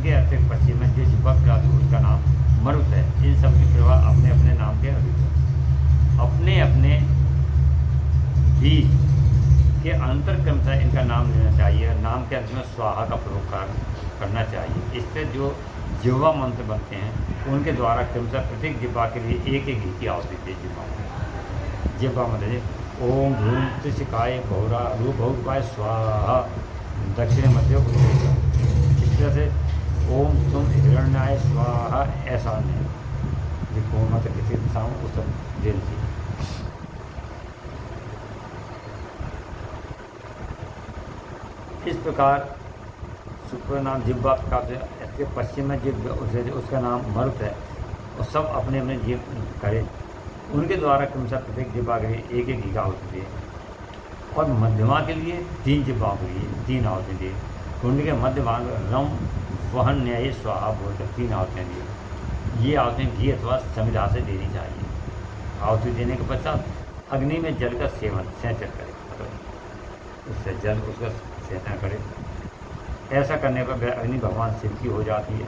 उनके अतिरिक्त पश्चिम में जो जिब्बा धातु उसका नाम मरुत है। इन सब की प्रवाह अपने अपने नाम के अधिक है। अपने अपने बीज के अंतर क्रम से इनका नाम लेना चाहिए। नाम के अंत में स्वाहा का प्रयोग करना चाहिए। इससे जो जिह्वा मंत्र बनते हैं उनके द्वारा क्रमशः प्रत्येक जिह्वा के लिए एक एक घी की आहुति दी। जिह्वा मंत्र ओम भ्रूम त्रिशिकाय बहुरा बहुपाय स्वाहा दक्षिण मध्य उत्तर। इस तरह से ओम तुम हिरण्याय स्वाहा ऐसा नहीं जिसको मतलब किसी दिशा में उस देन थी। इस प्रकार शुक्र नाम जिह्वा प्रकार से इसके पश्चिम में उसका नाम मरुत है और सब अपने अपने जीव करे। उनके द्वारा क्रमशः प्रत्येक जिह्वा के लिए एक एक घी का आहुति दिए और मध्यमा के लिए 3 जिह्वाओं के लिए 3 आहुति दिए। कुंड के मध्य भाग रम वहन न्याय स्वाहा बोलकर 3 आहुतियाँ दिए। ये आहुतियाँ घी अथवा समिधा से देनी चाहिए। आहुति देने के पश्चात अग्नि में जल का सेवन सेंचन करे, उससे जल उसका सेंचन करे। ऐसा करने पर वह अग्नि भगवान शिव की हो जाती है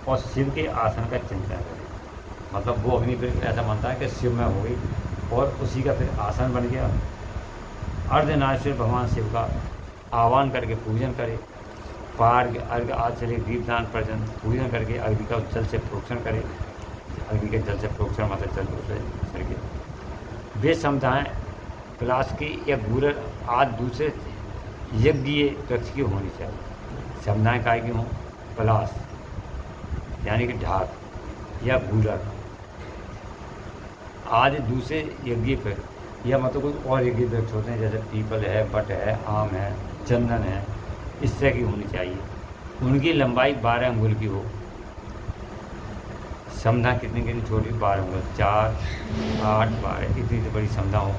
और शिव के आसन का चिंतन करे। मतलब वो अग्नि फिर ऐसा मानता है कि शिव में हो गई और उसी का फिर आसन बन गया। अर्धनारीश्वर भगवान शिव का आह्वान करके पूजन करे। पार्घ अर्घ आचर्य दीपदान प्रजन पूजन करके अग्नि का जल से प्रोक्षण करे। अग्नि के जल से प्रोक्षण मतलब जल उससे करके वे समुदाय क्लास की या गुरर आदि दूसरे यज्ञीय वृक्ष की होनी चाहिए। समुदाय काय की हों पलाश यानी कि ढाक या गूलर आदि दूसरे यज्ञीय वृक्ष या मतलब कोई और यज्ञीय वृक्ष होते हैं जैसे पीपल है, बट है, आम है, चंदन है, इस तरह की होनी चाहिए। उनकी लंबाई 12 अंगुल की हो। समधा कितनी कितनी छोटी 12 अंगुल 4, 8, 12 इतनी तो बड़ी समधा हो।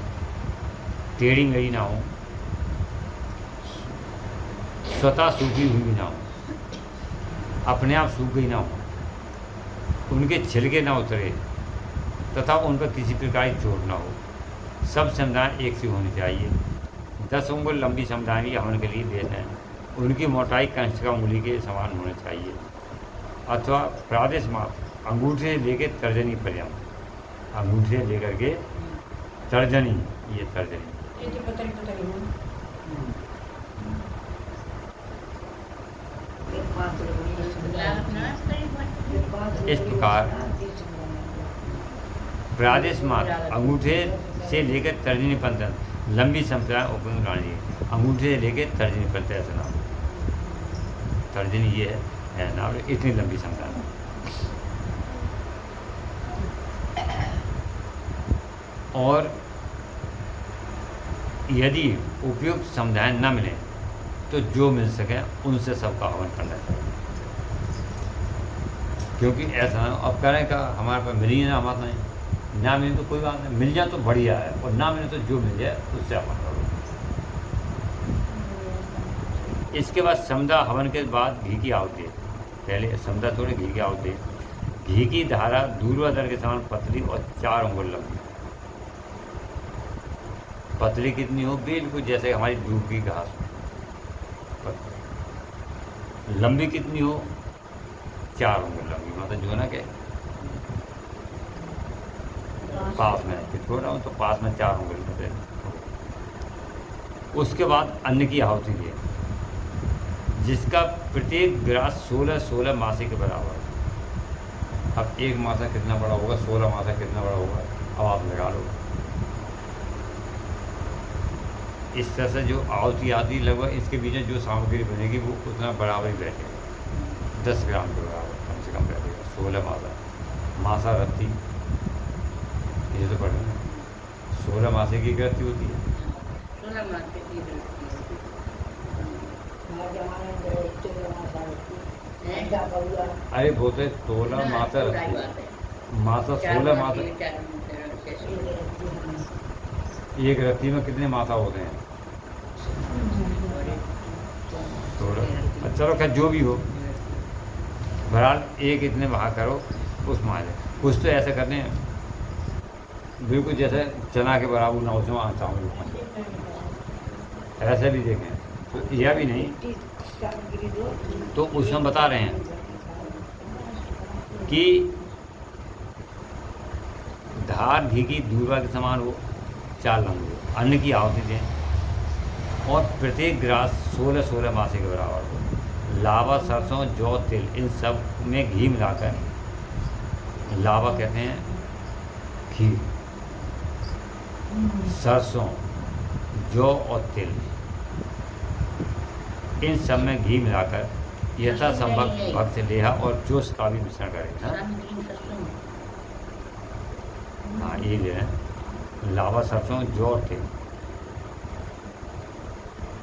टेढ़ी मेढ़ी ना हो, स्वतः सूखी हुई भी ना हो, अपने आप सूख गई ना हो, उनके छिलके ना उतरे तथा उन पर किसी प्रकार की चोट ना हो। सब समुदाय एक सी होनी चाहिए। 10 अंगुल लंबी समुदाय भी हवन के लिए देते हैं। उनकी मोटाई कंचका उंगली के समान होनी चाहिए अथवा प्रादेश माप अंगूठे से लेकर तर्जनी पर्यंत। अंगूठे से लेकर के तर्जनी, ये तर्जनी इस प्रकार प्रादेश माप अंगूठे से लेकर तर्जनी पर्यंत लंबी संप्रदाय उपयोग करनी है। अंगूठे से लेकर तर्जनी पर्यंत ऐसा नाम तर्जनी ये है नाम इतनी लंबी संप्रदाय। और यदि उपयुक्त समुदाय न मिले तो जो मिल सके उनसे सबका हवन करना चाहिए। क्योंकि ऐसा अब करें का हमारे पास मिली है ना हमारे नहीं ना मिले तो कोई बात नहीं, मिल जाए तो बढ़िया है और ना मिले तो जो मिल जाए उससे हवन करो। इसके बाद समदा हवन के बाद घी की आहुति। पहले समदा थोड़ी घी की आहुति। घी की धारा दूर्वाधर के समान पतली और 4 अंगुल लंबी। पतली कितनी हो? बिल्कुल जैसे हमारी दूब की घास हो। लंबी कितनी हो? 4 अंगुल लंबी। मतलब जो ना के पास में छोटा हूँ तो पास में 4 अंगुल होते। उसके बाद अन्न की आहुति दिए जिसका प्रत्येक ग्रास 16 मासे के बराबर। अब एक मासा कितना बड़ा होगा, 16 मासा कितना बड़ा होगा, अब आप लगा लो। इस तरह से जो आहुति आती लगभग इसके बीच में जो सामग्री बनेगी वो उतना बराबर ही बैठेगा। 10 ग्राम के बराबर कम से कम बैठेगा। 16 मासा रत्ती ये तो पढ़ेंगे। 16 मासे की रत्ती होती है। अरे बोलते 16 मासा रत्ती मासा 16 मासा। एक रत्ती में कितने मासा होते हैं? 16। चलो खैर जो भी हो, बहरहाल एक इतने बहा करो उस माले। कुछ तो ऐसे करने हैं बिल्कुल जैसे चना के बराबर ना उसमें आता हूँ ऐसे भी देखें तो यह भी नहीं तो उसमें बता रहे हैं कि धार घी की दूर्वा के समान हो, 4 लंग हो, अन्न की आहुति दें और प्रत्येक ग्रास 16-16 मासे के बराबर हो। लावा, सरसों, जौ, तिल इन सब में घी मिलाकर, लावा कहते हैं घी, सरसों, जौ और तिल इन सब में घी मिलाकर यथासंभव भक्त से लेहा और जोश का भी मिश्रण करें। हाँ ये ले हैं लावा, सरसों, जौ और तिल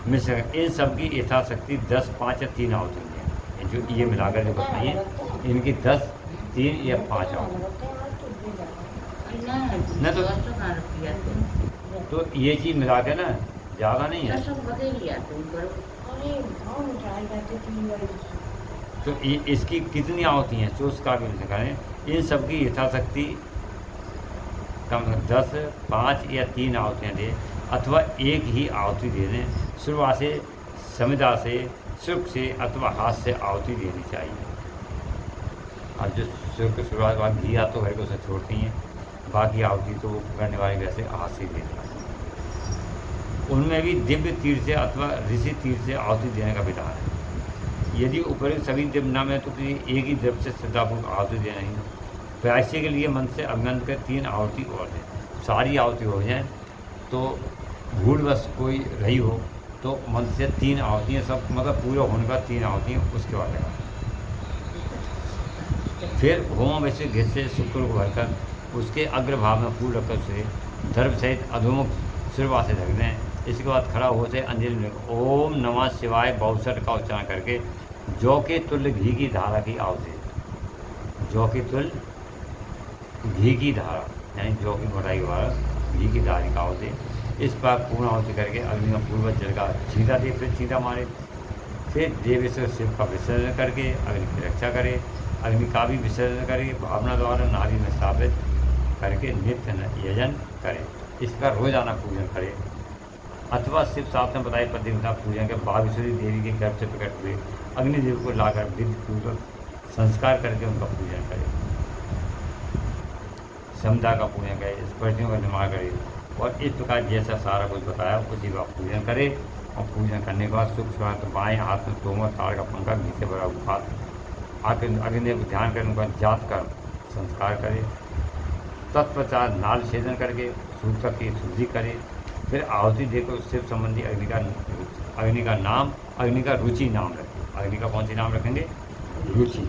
मिश्रण, इन सब की यथाशक्ति 10, 5 या 3 आहुति हैं। जो ये मिलाकर जो बताइए इनकी 10, 3 या 5 आहुति न तो ये चीज़ मिला के ना ज़्यादा नहीं है। तो इसकी कितनी आहुति हैं तो उसका भी करें। इन सब की यथाशक्ति कम 10, 5 या 3 आहुतियाँ दें अथवा एक ही आहुति दे दें। शुरुआत से, समिधा से, सुख से अथवा हाथ से आहुति देनी चाहिए। और जो शुरुआत बाद घी तो घर को उसे छोड़ती हैं, बाकी आहुति तो वो करने वाले वैसे हाथ से देते हैं। उनमें भी दिव्य तीर से अथवा ऋषि तीर से आहुति देने का विधान है। यदि उपरोक्त सभी दिव्य नाम है तो किसी एक ही द्रव्य से श्रद्धापूर्वक आहुति देना ही। प्रायश्चित के लिए मन से अभिनंद कर 3 आहुति और दें। सारी आहुति हो जाए तो भूलवश कोई रही हो तो मन से 3 आहुतियाँ सब मतलब पूरा होने का 3 आहुतियाँ उसके बाद लगा। फिर होम वैसे घिस से शुक्र को भरकर उसके अग्रभाग में फूल रखकर उसे दर्भ सहित अधोमुख सिरवा से ढक दें। इसके बाद खड़ा हो से अंजलि में ओम नमः शिवाय बहुसठ का उच्चारण करके जौ के तुल्य घी की धारा की आहुति, जौ के तुल्य घी की धारा यानी जौ की मोटाई के द्वारा घी की धारा की आहुति। इस पर पूर्ण आहुति करके अग्नि का पूर्वज जल का छींटा दे, फिर छींटा मारे, फिर देवेश्वर शिव का विसर्जन करके अग्नि की रक्षा करे, अग्नि का भी विसर्जन करे, भावना द्वारा नारी में स्थापित करके नित्य यजन करे। इसका रोजाना पूजन करे अथवा शिव शास्त्र में बताई पद्धति का पूजन के बागेश्वरी देवी के गर्भ से प्रकट हुए अग्निदेव को लाकर विधि पूर्वक संस्कार करके उनका पूजन करे, समता का पूजन करे, स्पर्शियों का निर्माण करे और इस प्रकार जैसा सारा कुछ बताया उसी का पूजन करे। और पूजन करने के बाद सुख स्वास्थ्य बाएँ हाथ में तोमर ताड़ का पंखा घी से भरा हुआ अग्निदेव को ध्यान कर उनका जात कर संस्कार करे। तत्पश्चात नाल छेदन करके सूतक की शुद्धि करे, फिर आहुति देकर शिव संबंधी अग्नि का नाम, अग्नि का रुचि नाम रखें। अग्नि का कौन सी नाम रखेंगे? रुचि।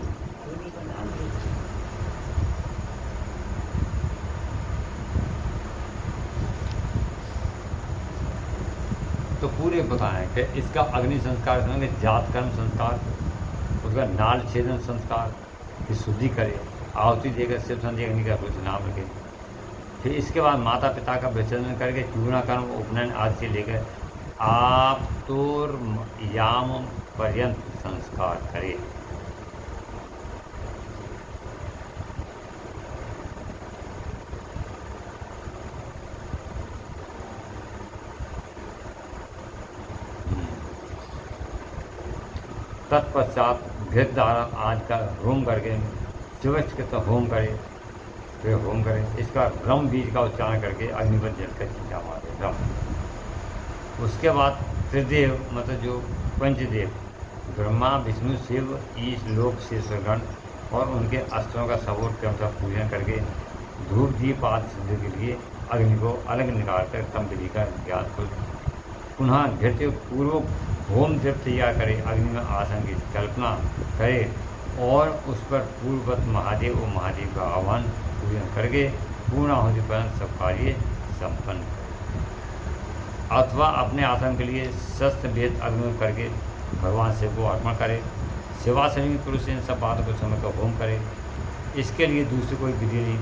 तो पूरे बताएं कि इसका अग्नि संस्कार करेंगे, जात कर्म संस्कार, उसका नाल छेदन संस्कार की शुद्धि करे, आहुति देकर शिव संबंधी अग्नि का रुचि नाम रखें। फिर इसके बाद माता पिता का विसर्जन करके चूर्ण कर्म, उपनयन आदि से लेकर याम पर्यंत संस्कार करे। तत्पश्चात घृत धारण आज का होम करके शिवष्ट के तो होम करे, फिर होम करें। इसका ब्रह्म बीज का उच्चारण करके अग्निवर जल कर छींटा मारे ब्रह्म। उसके बाद त्रिदेव मतलब जो पंचदेव ब्रह्मा, विष्णु, शिव, ईश, लोक, शेषगण और उनके अस्त्रों का सवोट क्रमशः पूजन करके धूप दीप आदि सिद्धि के लिए अग्नि को अलग निकाल कर तम विधि का ज्ञान को पुनः घृत्य पूर्वक होम द्रव्य तैयार करे, अग्नि में आसन की कल्पना करे और उस पर पूर्ववत महादेव और महादेव का आह्वान पूजन करके पूर्ण आहुति पर सब कार्य संपन्न करे। अथवा अपने आसन के लिए शस्त्र भेद अग्नि करके भगवान शिव को अर्पण करे। शिवासनी पुरुष इन सब बातों को समय का होम करे। इसके लिए दूसरी कोई विधि नहीं।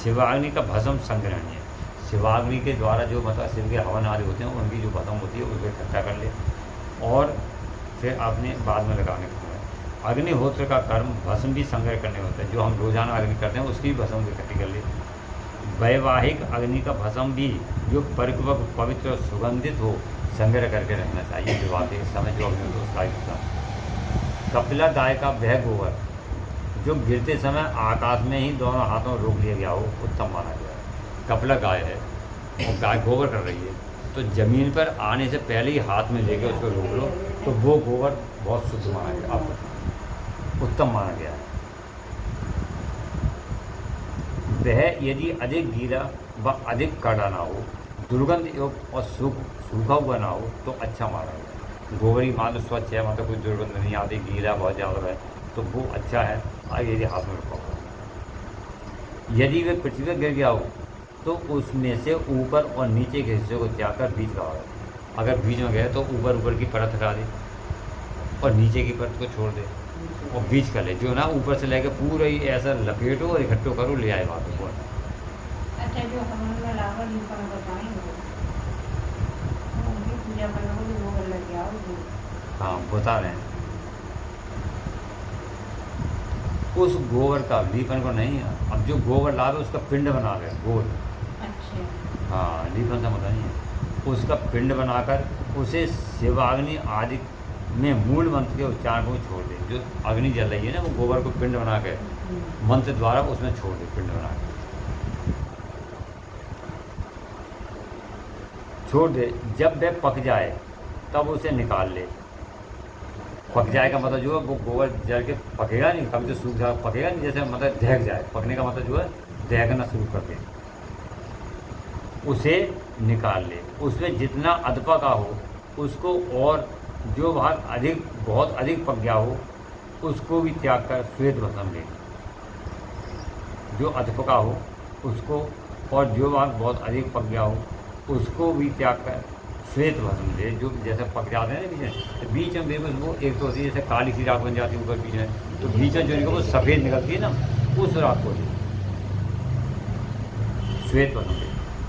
शिवाग्नि का भस्म संग्रहण है। शिवाग्नि के द्वारा जो मतलब शिव के हवन आदि होते हैं उनकी जो भस्म होती है उसको इकट्ठा कर ले और फिर आपने बाद में लगाने को है। अग्निहोत्र का कर्म भस्म भी संग्रह करने होता है। जो हम रोजाना अग्नि करते हैं उसकी भी भस्म को इकट्ठी कर ले। वैवाहिक अग्नि का भस्म भी जो परिपक्व पवित्र और सुगंधित हो संग्रह करके रखना चाहिए। विवाह के समय जो अग्नि होता है उसका कपिला गाय का वह गोबर जो गिरते समय आकाश में ही दोनों हाथों में रोक लिया गया हो उत्तम माना गया है। कपिला गाय है और गाय गोबर कर रही है, तो ज़मीन पर आने से पहले ही हाथ में लेके उसको रोक लो, तो वो गोबर बहुत शुद्ध माना गया, अब उत्तम माना गया है। वह यदि अधिक गीला व अधिक कड़ा ना हो, दुर्गंध युक्त और सूखा हुआ ना हो, तो अच्छा माना गया। गोबरी मान लो स्वच्छ है, मतलब कोई दुर्गंध नहीं आती, गीला बहुत ज़्यादा है, तो वो अच्छा है। और यदि हाथ में रखा हुआ, यदि वह पृथ्वी पर गिर गया हो, तो उसमें से ऊपर और नीचे के हिस्से को त्यागकर बीज का है। अगर बीज में गए तो ऊपर की परत हटा दे और नीचे की परत को छोड़ दे और बीज कर ले, जो ना ऊपर से लेकर पूरा ही ऐसा लपेटो और इकट्ठो करो, ले आए वहाँ पर। अच्छा, जो हमारे लावा लिपा बताएंगे उनकी पूजा करोगे तो वो लग गया हो। हाँ, बता रहे हैं। उस गोबर का लीपन को नहीं है, अब जो गोबर ला रहे उसका पिंड बना रहे गोल। अच्छा। हाँ, लीपन से मतलब नहीं है। उसका पिंड बनाकर उसे शिवाग्नि आदि में मूल मंत्र के उच्चारण को छोड़ दे। जो अग्नि जल रही है ना, वो गोबर को पिंड बना के मंत्र द्वारा उसमें छोड़ दे, पिंड बना के छोड़ दे। जब वह पक जाए तब उसे निकाल ले। पक जाए का मतलब जो है वो गोबर जल के पकेगा नहीं, कभी तो सूख जाए, पकेगा नहीं, जैसे मतलब दहक जाए। पकने का मतलब जो है दहकना शुरू कर दे, उसे निकाल ले। उसमें जितना अधपका हो उसको, और जो भाग अधिक बहुत अधिक पक गया हो उसको भी त्याग कर श्वेत भस्म ले। जो अधपका हो उसको, और जो भाग बहुत अधिक पक गया हो उसको भी त्याग कर श्वेत भस्म ले। जो जैसे पक जाते हैं ना बीच में बिल्कुल वो एक तो होती है जैसे काली सी राख बन जाती है ऊपर बीच में, तो बीच में जो वो सफ़ेद निकलती है ना, उस राख को ले श्वेत भस्म ले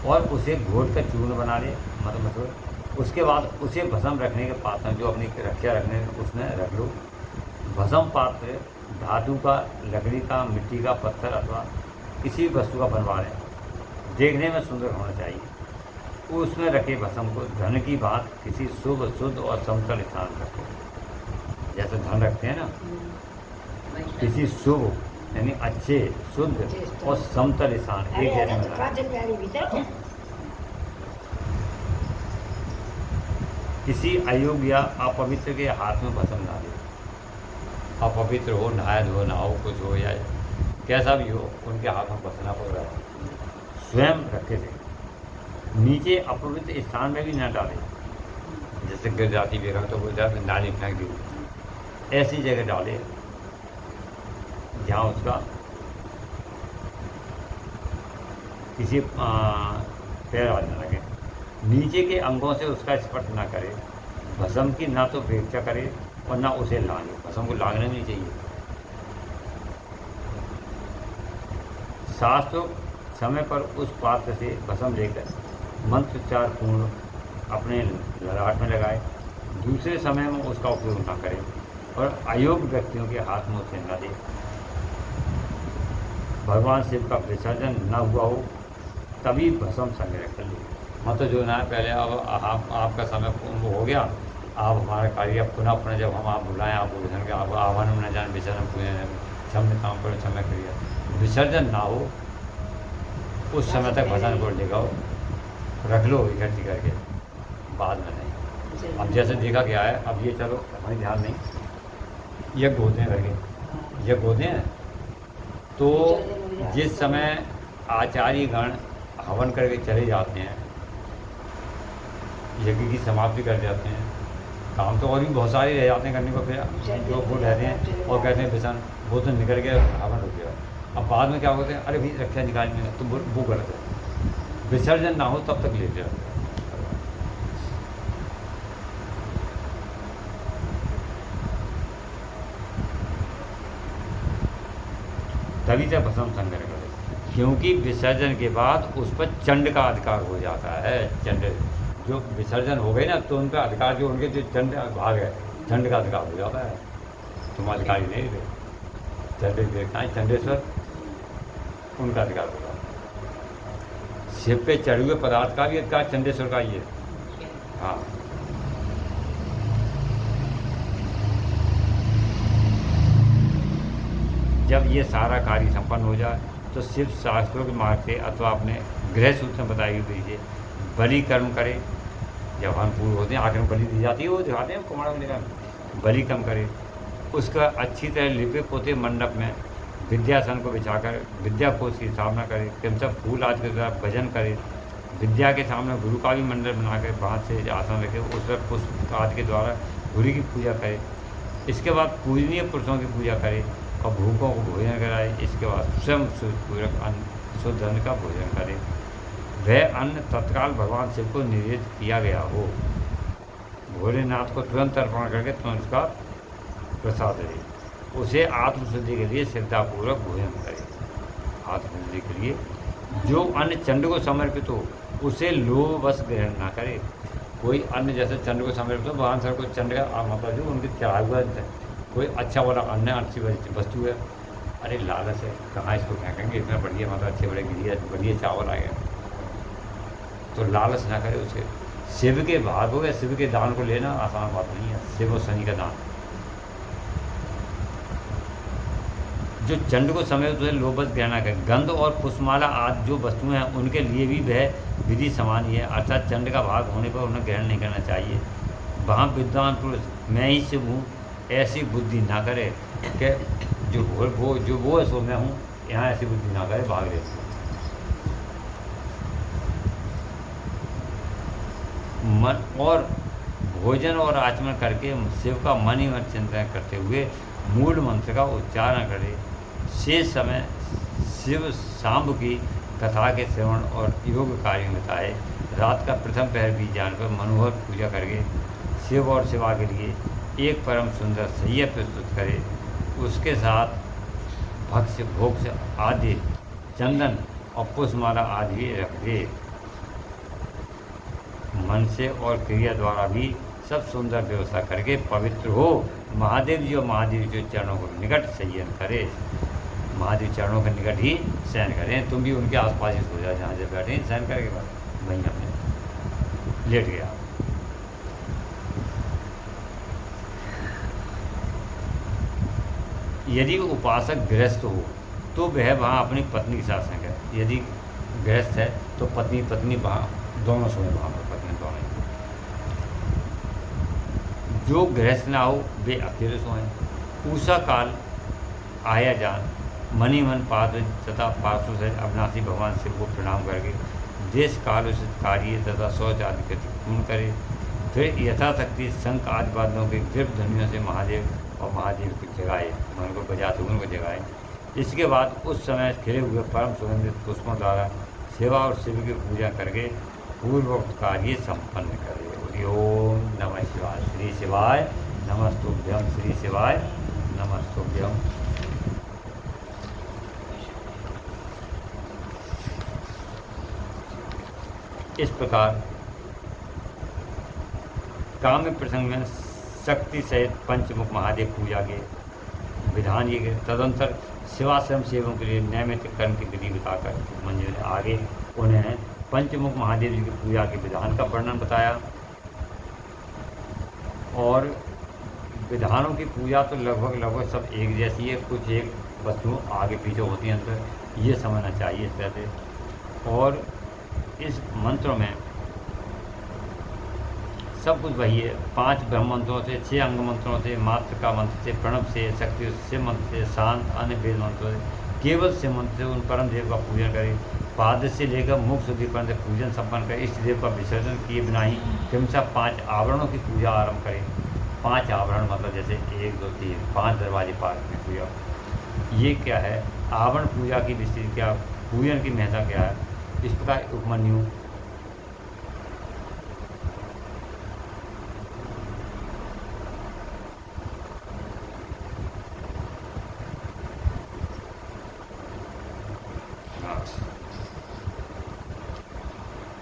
और उसे घोट कर चूर्ण बना ले, मतलब उसके बाद उसे भस्म रखने के पात्र जो अपनी रक्षा रखने उसमें रख लो। भस्म पात्र धातु का, लकड़ी का, मिट्टी का, पत्थर अथवा किसी वस्तु का बनवा लें, देखने में सुंदर होना चाहिए। उसमें रखे भस्म को धन की बात किसी शुभ, शुद्ध और समतल स्थान रखो। जैसे धन रखते हैं ना, किसी शुभ यानी अच्छे, शुद्ध और समतल स्थान एक जगह में। किसी अयोग्य या अपवित्र के हाथ में भस्म ना दे। अपवित्र हो, नहाया धो ना हो, कुछ हो या कैसा भी हो, उनके हाथ में बसना पड़ रहा है। स्वयं रखे थे। नीचे अपवित्र स्थान में भी न डाले, जैसे गिर जाती बेगा तो वो जाकर नाली फेंक दी। ऐसी जगह डाले जहाँ उसका किसी पैर आवाज न लगे। नीचे के अंगों से उसका स्पर्श न करे। भस्म की ना तो अपेक्षा करे और ना उसे लागे। भस्म को लागना नहीं चाहिए। शास्त्रों समय पर उस पात्र से भस्म लेकर मंत्रोच्चार पूर्ण अपने ललाट में लगाए। दूसरे समय में उसका उपयोग न करें और अयोग्य व्यक्तियों के हाथ में उसे न दे। भगवान शिव का विसर्जन न हुआ हो तभी भस्म संग्रह कर ले। मतलब जो ना पहले अब आपका समय वो हो गया, आप हमारा कार्य पुनः जब हम आप बुलाएं, आप विसर्जन के आप आह्वान में न जाए, विसर्जन पूजन क्षम्य काम पर क्षम्य करिए। विसर्जन ना हो उस समय तक भजन को लेगाओ, रख लो इकट्ठी करके, बाद में नहीं। अब जैसे देखा गया है, अब ये चलो हमारी ध्यान नहीं, यज्ञ होते हैं करके, यज्ञ होते हैं तो जिस समय आचार्य गण हवन करके चले जाते हैं, यज्ञ की समाप्ति कर जाते हैं, काम तो और भी बहुत सारे रह जाते हैं करने को, फिर जो वो रहते हैं और कहते हैं विसन वो तो निकल गया, हवन रुक गया। अब बाद में क्या होते हैं, अरे भाई रक्षा निकाल नहीं, तो वो गलत है। विसर्जन ना हो तब तक लेते रहते हैं। तभी तक भस्म संग्रह करें, क्योंकि विसर्जन के बाद उस पर चंड का अधिकार हो जाता है। चंड जो विसर्जन हो गए ना, तो उनका अधिकार जो उनके जो चंड भाग है, चंड का अधिकार हो जाता है। तुम अधिकारी नहीं थे, चंड देखना है, चंडेश्वर उनका अधिकार होगा। शिव पे चढ़े हुए पदार्थ का भी अधिकार चंडेश्वर का ही है। हाँ, जब ये सारा कार्य संपन्न हो जाए तो शिव शास्त्रों के मार्ग से अथवा अपने गृह सूत्र में बताई हुई से बलि कर्म करे। जब हम पूरे होते हैं आखिर में बलि दी जाती है, वो दिखाते हैं कुमार में लिखा, बलि कर्म करे। उसका अच्छी तरह लिपे पोते मंडप में विद्यासन को बिछाकर विद्या कोष की स्थापना करे। क्रमशः फूल आदि के द्वारा भजन करे। विद्या के सामने गुरु का भी मंडल बनाकर बाँस से आसन रखे, उस पर पुष्प आदि के द्वारा गुरु की पूजा करे। इसके बाद पूजनीय पुरुषों की पूजा करे और भूखों को भोजन कराए। इसके बाद स्वयं पूरक अन्न शुद्ध अन्न का भोजन करे। वह अन्न तत्काल भगवान शिव को निवेदित किया गया हो, भोलेनाथ को तुरंत अर्पण करके तुरंत उसका प्रसाद दे। उसे आत्मशुद्धि के लिए श्रद्धापूर्वक भोजन करे। आत्मशुद्धि के लिए जो अन्न चंड को समर्पित हो उसे लोभवश ग्रहण ना करे। कोई अन्न जैसे चंड को समर्पित हो, भगवान सर को चंड का मतलब जो उनके चढ़ा हुआ कोई अच्छा वाला अन्न अच्छी वस्तु है, अरे लालच है, कहाँ इसको फेंकेंगे, इतना बढ़िया मतलब अच्छे बड़े बढ़िया चावल आएगा, तो लालच ना करे उसे। शिव के भाग हो गया, शिव के दान को लेना आसान बात नहीं है। शिव और शनि का दान जो चंड को समय उसे लोभवश ग्रहण करे। गंध और पुष्पमाला आदि जो वस्तुएं हैं उनके लिए भी वह विधि समान ही है, अर्थात चंड का भाग होने पर उन्हें ग्रहण नहीं करना चाहिए। वहाँ विद्वान पुरुष मैं ही शिव हूँ ऐसी बुद्धि ना करे कि जो वो है सो मैं हूँ, यहाँ ऐसी बुद्धि ना करे, भाग ले। मन और भोजन और आचमन करके शिव का मन ही मन चिंतन करते हुए मूल मंत्र का उच्चारण करे। शेष समय शिव शाम्ब की कथा के श्रवण और योग कार्य में बिताए। रात का प्रथम पहर बीत जाने पर मनोहर पूजा करके शिव और शिवा के लिए एक परम सुंदर सैया प्रस्तुत करे। उसके साथ भक्ष्य भोक्ष आदि चंदन और पुष्पमाला आदि भी रख दे। मन से और क्रिया द्वारा भी सब सुंदर व्यवस्था करके पवित्र हो महादेव जी और महादेव जी चरणों को निकट शयन करे। महादेव चरणों के निकट ही शयन करें। तुम भी उनके आसपास ही सो जाओ, जहाँ जब बैठे शयन करके बाद वहीं अपने लेट गया। यदि उपासक गृहस्थ हो तो वह वहाँ अपनी पत्नी के साथ संग है। यदि गृहस्थ है तो पत्नी वहाँ दोनों सोए, वहाँ पर पत्नी दोनों। जो गृहस्थ ना हो वे अकेले सोएं। उषा काल आया जान मनी मन पाद तथा पार्श्व से अविनाशी भगवान शिव को प्रणाम करके देश काल उचित कार्य तथा शौच आदि कृत्य पूर्ण करे। फिर यथाशक्ति शंख आदि वाद्यों के गिरफ्त ध्वनियों से महादेव और महादेव को जगाए, मन को बजाते हुए उनको जगाए। इसके बाद उस समय खिले हुए परम सुगंधित पुष्पों द्वारा सेवा और शिव की पूजा करके पूर्वोक्त कार्य संपन्न करे। ओम नमः शिवाय। श्री शिवाय नमस्तुभ्यम। श्री शिवाय नमस्तुभ्यम। इस प्रकार काम्य प्रसंग में शक्ति सहित पंचमुख महादेव पूजा के विधान ये गए। तदंतर शिवाश्रम सेवकों के लिए नैमित्तिक कर्म की विधि बताकर मंजू ने आगे उन्हें पंचमुख महादेव जी की पूजा के विधान का वर्णन बताया। और विधानों की पूजा तो लगभग सब एक जैसी है, कुछ एक वस्तु आगे पीछे होती हैं, अंतर ये समझना चाहिए इस तरह से। और इस मंत्रों में सब कुछ वही है। 5 ब्रह्म मंत्रों से, 6 अंग मंत्रों से, मात्र का मंत्र से, प्रणव से, शक्ति से मंत्र से, शांत अन्य वेद मंत्रों से, केवल से मंत्र से उन परम देव का पूजन करें। पाद से लेकर मुख शुद्धि पर्यंत पूजन संपन्न करें। इष्ट देव का विसर्जन किए बिना ही क्रमशः 5 आवरणों की पूजा आरंभ करें। 5 आवरण मतलब जैसे 1 2 3 5 दरवाजे पार की पूजा। ये क्या है? आवरण पूजा की विस्तृति क्या, पूजन की महत्ता क्या है? इस प्रकार उपमन्यु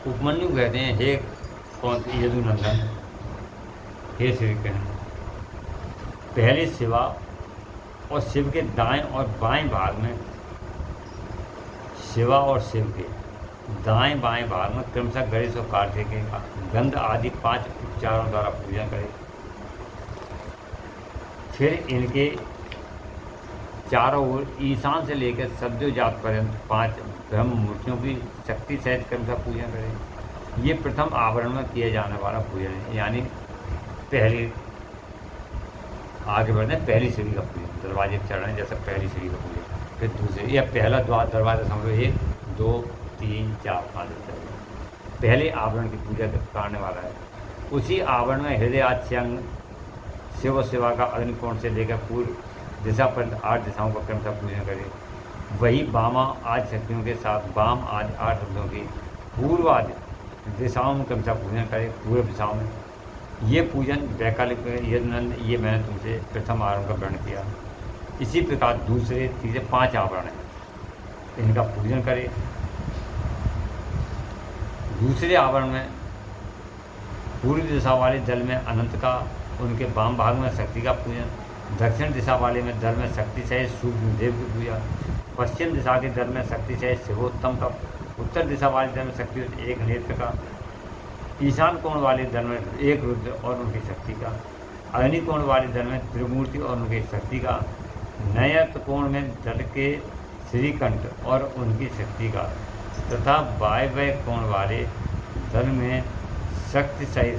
उपमन्यु कहते हैं, हे कौन यदुनंदन, हे श्री कृष्ण, पहले शिवा और शिव के दाएं और बाएं भाग में, शिवा और शिव के दाएं बाएं भाग में क्रमशः गणेश और कार्तिकेय का गंध आदि 5 उपचारों द्वारा पूजन करें। फिर इनके चारों ओर ईशान से लेकर सद्योजात पर्यंत 5 ब्रह्म मूर्तियों की शक्ति सहित क्रमशः पूजन करें। ये प्रथम आवरण में किया जाने वाला पूजन है, यानी पहली आगे बढ़ने पहली सीढ़ी का पूजन, दरवाजे पर चढ़ रहे हैं जैसे पहली सीढ़ी का पूजन। फिर दूसरे या पहला द्वार दरवाजा समझो 1 2 3 4 5 पहले आवरण की पूजा करने वाला है। उसी आवरण में हृदयाच्यंग शिव सेवा का अग्निकोण से लेकर पूर्व दिशा पर 8 दिशाओं का क्रमशः पूजन करें। वही वामा आदि शक्तियों के साथ वाम आदि 8 शब्दों की पूर्व आदि दिशाओं में क्रमशः पूजन करें। पूर्व दिशाओं में ये पूजन वैकल्पिक यदनंद, ये मैंने तुमसे प्रथम आवरण का वर्णन किया। इसी प्रकार दूसरे तीसरे 5 आवरण हैं, इनका पूजन करें। दूसरे आवरण में पूर्व दिशा वाले दल में अनंत का, उनके वाम भाग में शक्ति का पूजन, दक्षिण दिशा वाले में दल में शक्ति सहित सूर्य देव की पूजा, पश्चिम दिशा के दल में शक्ति सहित शिवोत्तम का, उत्तर दिशा वाले दल में शक्ति एक नेत्र का, ईशान कोण वाले दल में एक रुद्र और उनकी शक्ति का, अग्नि कोण वाले दल में त्रिमूर्ति और उनकी शक्ति का, नयत कोण में दल के श्रीकंठ और उनकी शक्ति का, तथा वायव्य कोण वाले दल में शक्ति सहित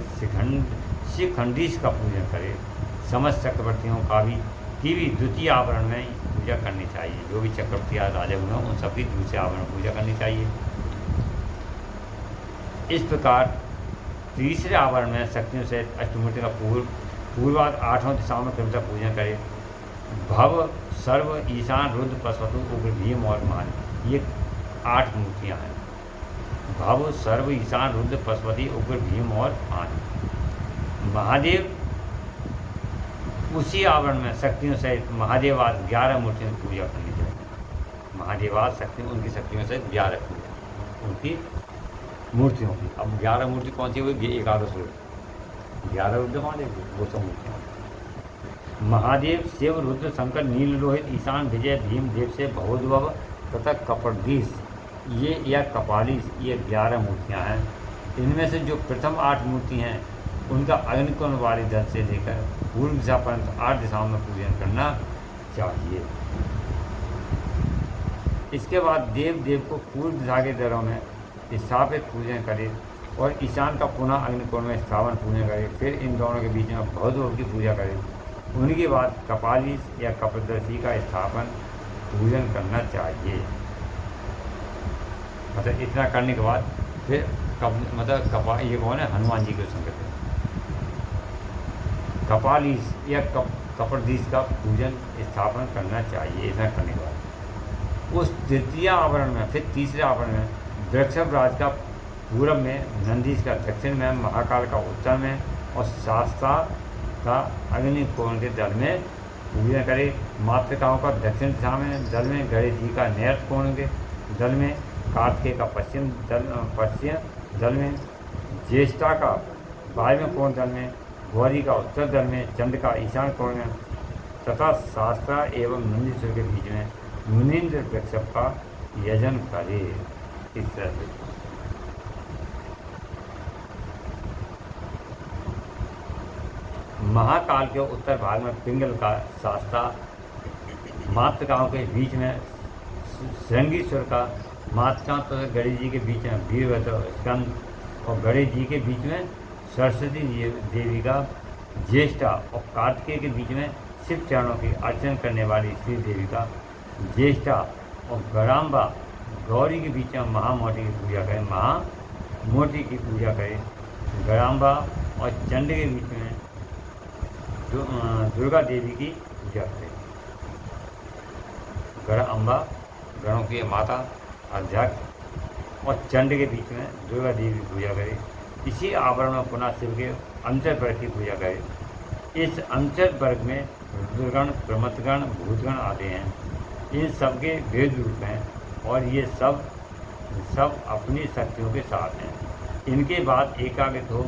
शिखंडीश का पूजन करें। समस्त चक्रवर्तियों की भी द्वितीय आवरण में पूजा करनी चाहिए। जो भी चक्रवर्ती राजा हुए उन सबकी दूसरे आवरण में पूजा करनी चाहिए। इस प्रकार तीसरे आवरण में शक्तियों से अष्टमूर्ति का पूर्वाद 8वां दिशाओं में क्रमशः पूजन करें। भव सर्व ईशान रुद्र पशुपतु उग्र भीम और मान, ये 8 मूर्तियाँ हैं। भव सर्व ईशान रुद्र पशुपति उग्र भीम और मान। महादेव उसी आवरण में शक्तियों सहित महादेवाद 11 मूर्तियों की पूजा करनी चाहिए। महादेवाद शक्ति उनकी शक्तियों सहित 11 पूजा उनकी मूर्तियों की। अब 11 मूर्ति कौन सी हुई? 11 रुद्र, 11 रुद्र महादेव की 200 मूर्तियाँ। महादेव शिव रुद्र शंकर नील लोहित ईशान विजय भीम देव से भवोद्भव तथा कपड़दीस ये या कपालीस ये 11 मूर्तियाँ हैं। इनमें से जो प्रथम 8 मूर्ति हैं उनका अग्निकोण वाले दल से लेकर पूर्व दिशा पर्यंत 8 दिशाओं में पूजन करना चाहिए। इसके बाद देव को पूर्व दिशा के दलों में स्थापित पूजन करें और ईशान का पुनः अग्निकोण में स्थापन पूजन करें। फिर इन दोनों के बीच में भवद्भव की पूजा करें। उनके बाद कपालीस या कपदर्शी का स्थापन पूजन करना चाहिए। मतलब इतना करने के बाद फिर ये कौन है? हनुमान जी के संकेत है। कपालीस या कपड़दीस का पूजन स्थापन करना चाहिए। इतना करने के बाद उस द्वितीय आवरण में फिर तीसरे आवरण में वृषभ राज का पूर्व में, नंदीश का दक्षिण में, महाकाल का उत्तर में और शास्ता का अग्निकोण के दल में पूजन करें। मातृकाओं का दक्षिण दिशा में दल में, गणेश जी का नैऋत्य कोण के दल में, कार्तिकेय का पश्चिम दल में, ज्येष्ठा का वायव्य कोण दल में, गौरी का उत्तर दल में, चंद्र का ईशान कोण में तथा शास्त्रा एवं नंदीश्वर के बीच में मुनीन्द्र वृक्षभ का यजन करे। इस तरह से महाकाल के उत्तर भाग में पिंगल का शास्त्रा, मातृकाओं के बीच में श्रृंगीश्वर का, मातृकाओं तथा गणेश जी के बीच में वीरभद्र स्कंद और गणेश जी के बीच में सरस्वती देवी का ज्येष्ठा और कार्तिकेय के बीच में शिव चरणों की अर्चन करने वाली श्री देवी का ज्येष्ठा और गराम्बा गौरी के बीच में महामोटी की पूजा करें। महामोटी की पूजा करें। गराम्बा और चंड के बीच में दुर्गा देवी की पूजा करें। गराम्बा गणों की माता अध्यक्ष और चंड के बीच में दुर्गा देवी की पूजा करें। इसी आवरण में पुनः शिव के अंतर वर्ग की पूजा करें। इस अंतर वर्ग में रुद्रगण, प्रमथगण, भूतगण आते हैं। इन सबके भेद रूप हैं और ये सब अपनी शक्तियों के साथ हैं। इनके बाद एकाग्र हो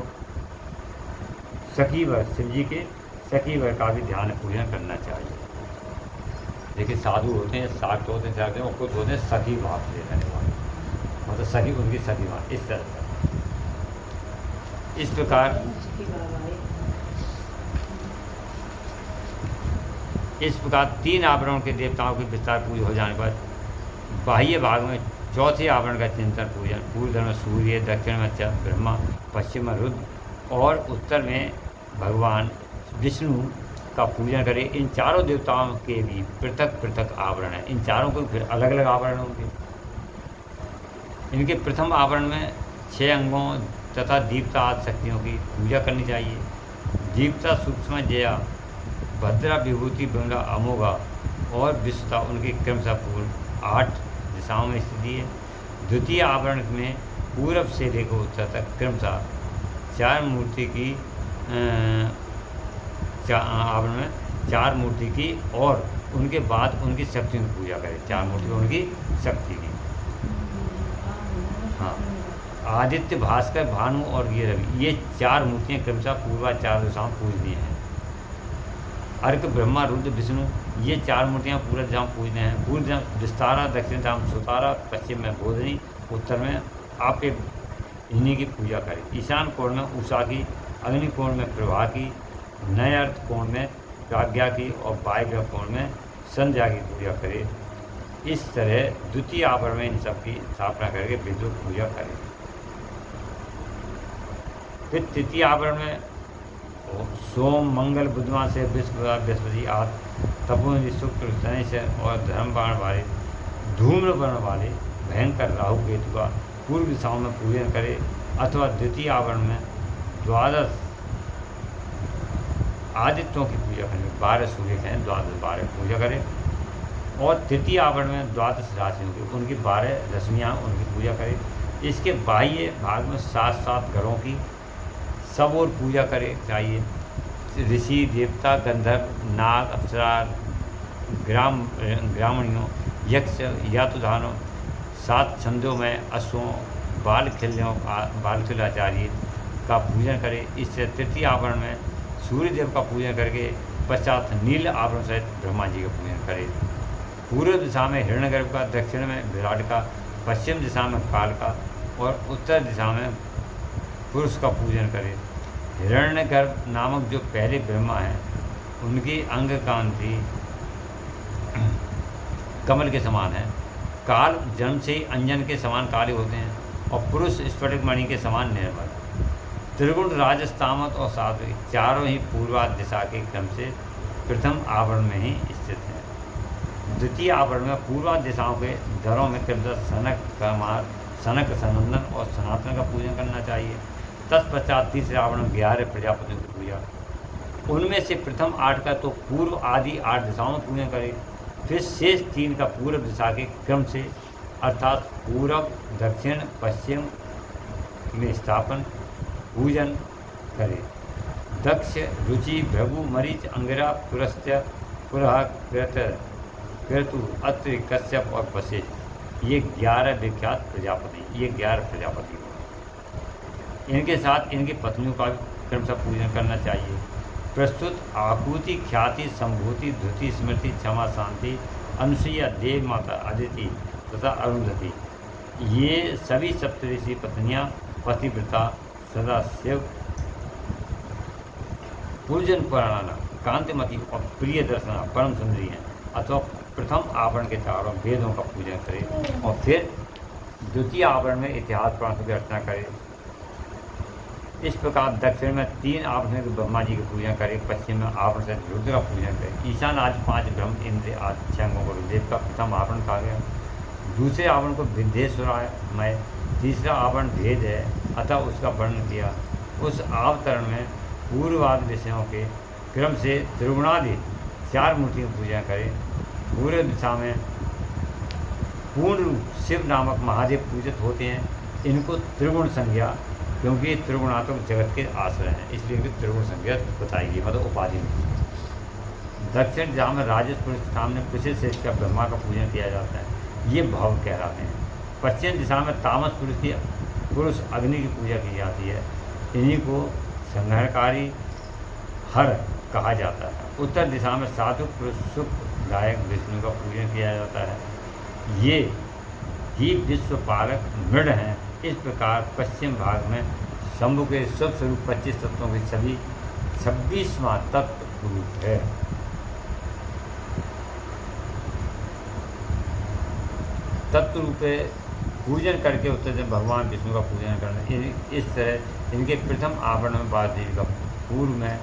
सखीवर, शिव जी के सखीवर का भी ध्यान पूजन करना चाहिए। देखिए साधु होते हैं, साक्ष होते हैं और कुछ होते हैं सखी भाव से रहने वाले, मतलब सखी उनकी सखी भाव। इस तरह से इस प्रकार इस प्रकार 3 आवरणों के देवताओं की विस्तार पूजा हो जाने पर बाह्य भाग में चौथे आवरण का चिंतन पूजन, पूर्व में सूर्य, दक्षिण में ब्रह्मा, पश्चिम में रुद्र और उत्तर में भगवान विष्णु का पूजन करें। इन चारों देवताओं के भी पृथक पृथक आवरण हैं। इन चारों को फिर अलग अलग आवरण होंगे। इनके प्रथम आवरण में 6 अंगों तथा दीप्ता आदि शक्तियों की पूजा करनी चाहिए। दीप्ता सूक्ष्म, जया, भद्रा, विभूति, बिमला, अमोघा और विश्वता उनके क्रमशः पूर्व 8 दिशाओं में स्थिति है। द्वितीय आवरण में पूरब से लेकर उत्तर तक क्रमशः 4 मूर्ति की आवरण में 4 मूर्ति की और उनके बाद उनकी शक्तियों की पूजा करें। 4 मूर्ति उनकी शक्ति की। हाँ, आदित्य, भास्कर, भानु और ये रवि, ये 4 मूर्तियाँ क्रमशः पूर्वा 4 दिशाओं पूजनीय हैं। अर्क, ब्रह्मा, रुद्र, विष्णु, ये 4 मूर्तियाँ पूर्व दिशा में पूजनीय हैं। पूर्व दिशा विस्तारा, दक्षिण दिशा में सुतारा, पश्चिम में बोधनी, उत्तर में आपके इन्हीं की पूजा करें। ईशान कोण में उषा की, अग्नि कोण में प्रभा की, नए अर्थ कोण में प्राज्ञा की और वायव्य कोण में संध्या की पूजा करें। इस तरह द्वितीय आवरण में इन सब की स्थापना करके विद्युत पूजा करें। फिर तृतीय आवरण में सोम, मंगल, बुधवार से बृहस्पति आदि, तपोनिधि, शुक्र, शनि से और धर्मबाण वाले, धूम्रवर्ण वाले भयंकर राहु केतु का पूर्व दिशाओं में पूजन करें। अथवा द्वितीय आवरण में 12 आदित्यों की पूजा करें। 12 सूर्य के हैं, 12 पूजा करें। और तृतीय आवरण में 12 राशियों की, उनकी 12 रश्मियाँ उनकी पूजा करें। इसके बाह्य भाग में 7-7 घरों की सब और पूजा करें चाहिए। ऋषि, देवता, गंधर्व, नाग, अप्सरा, ग्रामणियों, यक्ष, यातुधानों, 7 छंदों में अश्वों, बालखिलाचार्य का पूजन करें। इससे तृतीय आवरण में सूर्य देव का पूजन करके पश्चात नील आवरण सहित ब्रह्मा जी का पूजन करें। पूर्व दिशा में हिरण्यगर्भ का, दक्षिण में विराट का, पश्चिम दिशा में काल का और उत्तर दिशा में पुरुष का पूजन करें। हिरण्यगर्भ नामक जो पहले ब्रह्मा हैं, उनकी अंग कांति कमल के समान है। काल जन्म से ही अंजन के समान काले होते हैं और पुरुष स्फटिक मणि के समान निर्मल। त्रिगुण, राजस, तामस और सात्विक चारों ही पूर्वाध दिशा के क्रम से प्रथम आवरण में ही स्थित हैं। द्वितीय आवरण में पूर्वाध दिशाओं के दरों में क्रमशः सनक, सनंदन और सनातन का पूजन करना चाहिए। तत्पश्चात तीसरे आवरण में 11 प्रजापतियों की पूजा। उनमें से प्रथम 8 का तो पूर्व आदि 8 दिशाओं में पूजन करें। फिर शेष 3 का पूर्व दिशा के क्रम से अर्थात पूरब, दक्षिण, पश्चिम में स्थापन पूजन करें। दक्ष, रुचि, भृगु, मरीच, अंगिरा, पुरस्त्य, पुरः, क्रतु, अत्रि, कश्यप और वशिष्ठ, ये 11 विख्यात प्रजापति, ये 11 प्रजापति हो। इनके साथ इनकी पत्नियों का भी क्रमशः पूजन करना चाहिए। प्रस्तुत आकुति, ख्याति, संभूति, धुति, स्मृति, क्षमा, शांति, अनुसुईया, देव माता, अदिति तथा अरुंधति, ये सभी सप्तऋषि पत्नियां पतिव्रता, सदाशिव, पूजन पुराणा, कांतिमती और प्रिय दर्शना परम सुंदरी हैं। अथवा प्रथम आवरण के चारों वेदों का पूजन करें और फिर द्वितीय आवरण में इतिहास पुराणों की अर्चना करें। इस प्रकार दक्षिण में 3 आवरण के ब्रह्मा जी की पूजन करें। पश्चिम में आवरण से रुद्र का पूजन करें। ईशान आदि 5 ब्रह्म, इंद्र आदि 6 अंगों को रुद्रदेव का प्रथम आवरण कहा गया। दूसरे आवरण को विद्येश्वरामय, तीसरा आवरण भेद है अतः उसका वर्णन किया। उस अवतरण में पूर्वादि विषयों के क्रम से त्रिगुणादि 4 मूर्तियों की पूजा करें। पूर्व दिशा में पूर्ण रूप शिव नामक महादेव पूजित होते हैं। इनको त्रिगुण संज्ञा, क्योंकि त्रिगुणात्मक जगत के आश्रय हैं, इसलिए इनकी त्रिगुण संज्ञा बताइए, मतलब उपाधि में। दक्षिण दिशा में राजस पुरुष सामने पृथ्वी श्रेष्ठ का ब्रह्मा का पूजन किया जाता है, ये भाव कहलाते हैं। पश्चिम दिशा में तामस पुरुष अग्नि की पूजा की जाती है, इन्हीं को संहारकारी हर कहा जाता है। उत्तर दिशा में सात्विक पुरुष सुखदायक विष्णु का पूजन किया जाता है, ये ही विश्वपालक मृड हैं। इस प्रकार पश्चिम भाग में शंभु के स्वस्वरूप 25 तत्वों के सभी 26वां तत्व रूप है। तत्व रूपे पूजन करके उत्तर दिन भगवान विष्णु का पूजन करना। इस तरह इनके प्रथम आवरण में बासुदेव का पूर्व में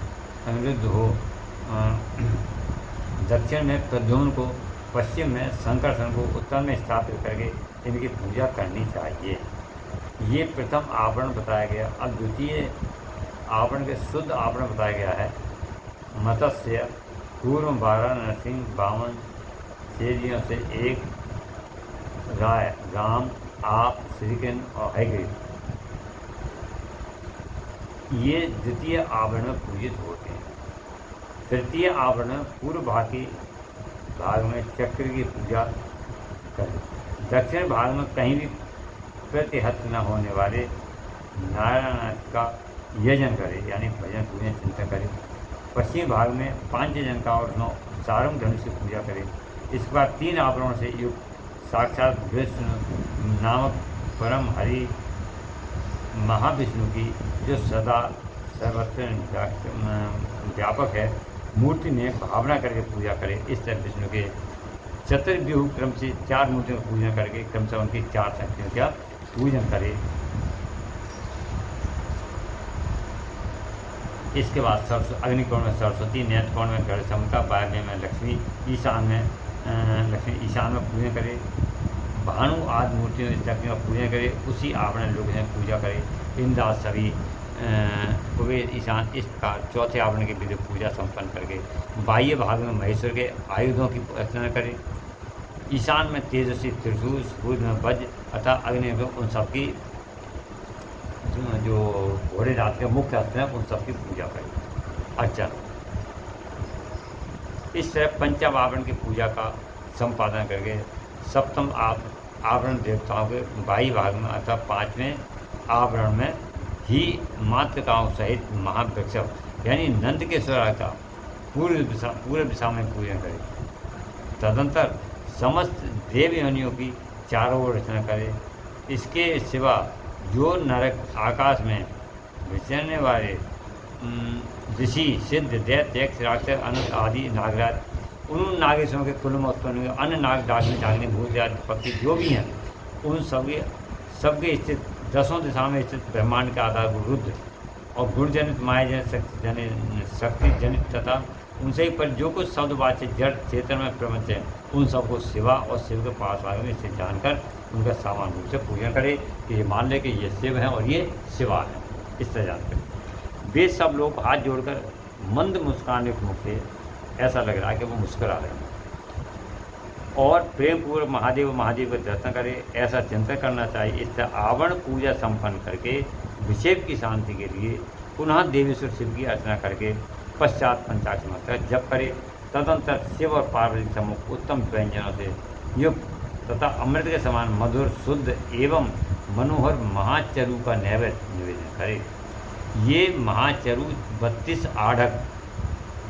अनिरुद्ध हो, दक्षिण में प्रद्युम्न को, पश्चिम में संकर्षण को, उत्तर में स्थापित करके इनकी पूजा करनी चाहिए। ये प्रथम आवरण बताया गया। अब द्वितीय आवरण के शुद्ध आवरण बताया गया है। मत्स्य पूर्व 12 नरसिंह 52 शेरियों से एक राय, राम, आप, श्रीकृष्ण और हयग्रीव, ये द्वितीय आवरण में पूजित होते हैं। तृतीय आवरण में पूर्व भाग में चक्र की पूजा करें। दक्षिण भाग में कहीं भी प्रतिहत न होने वाले नारायण का यजन करें, यानी भजन पूजन चिंतन करें। पश्चिम भाग में पांचजन का और 9 सारंग धनुष की पूजा करें। इसके बाद 3 आवरणों से युक्त साक्षात विष्णु नामक परम हरि महाविष्णु की, जो सदा सर्वत्र व्यापक है, मूर्ति में भावना करके पूजा करें। इस तरह विष्णु के चतुर्व्यूह क्रम से 4 मूर्तियों का पूजन करके क्रमशः उनकी 4 शक्तियों का पूजन करें। इसके बाद अग्निकोण में सरस्वती, नेत्रकोण में गढ़ समता, वायव्य में लक्ष्मी, ईशान में पूजन करें। भानु आदि मूर्तियों शक्तियों का पूजन करें। उसी आवरण लोग हैं पूजा करें। इंद्राज सभी कुबेर ईशान, इस प्रकार चौथे आवरण की विधि पूजा संपन्न करके बाह्य भाग में महेश्वर के आयुधों की अर्चना करें। ईशान में तेजस्वी त्रिशूल, सूर्य में वज्र अतः अग्नि में उन सबकी जो घोड़े रात के मुख्य अस्त्र हैं उन सबकी पूजा करें, अर्चना। इस तरह पंचम आवरण की पूजा का संपादन करके सप्तम आवरण देवताओं के बाह्य भाग में अथवा 5वें आवरण में ही मातृकाओं सहित महावृक्ष यानी नंदकेश्वर का पूर्व दिशा में पूजन करें। तदंतर समस्त देव योनियों की चारों ओर रचना करें। इसके सिवा जो नरक आकाश में विचरने वाले ऋषि, सिद्ध, दैत्य, यक्ष, राक्षस, अनंत आदि नागराज, उन नागेश्वरों के कुल में उत्पन्न हुए अन्य नाग, डाकने, जागने, भूत आदि पक्षी जो भी हैं, उन सबके स्थित 10 दिशा में स्थित ब्रह्मांड के आधार को रुद्र और गुणजनित, मायाजनित, शक्ति जनित तथा उनसे ही पर जो कुछ शब्दवाच्य जड़ चेतन में प्रपंच है, उन सबको शिवा और शिव के पास वाले में स्थित जानकर उनका सामान्य रूप से पूजन करे कि ये मान ले कि ये शिव हैं और ये शिवा हैं। इस तरह जानकर वे सब लोग हाथ जोड़कर मंद मुस्कान के मुख से ऐसा लग रहा है कि वो मुस्कुरा रहे हैं और प्रेम पूर्वक महादेव का दर्शन करे, ऐसा चिंतन करना चाहिए। इस तरह आवरण पूजा संपन्न करके विषेव की शांति के लिए पुनः देवेश्वर शिव की अर्चना करके पश्चात पंचाक्षरी मंत्र जप करे। तदंतर शिव और पार्वती सम्मुख उत्तम व्यंजनों से युक्त तथा अमृत के समान मधुर, शुद्ध एवं मनोहर महाचरु का नैवेद्य निवेदन करे। ये महाचरु 32 आढ़क,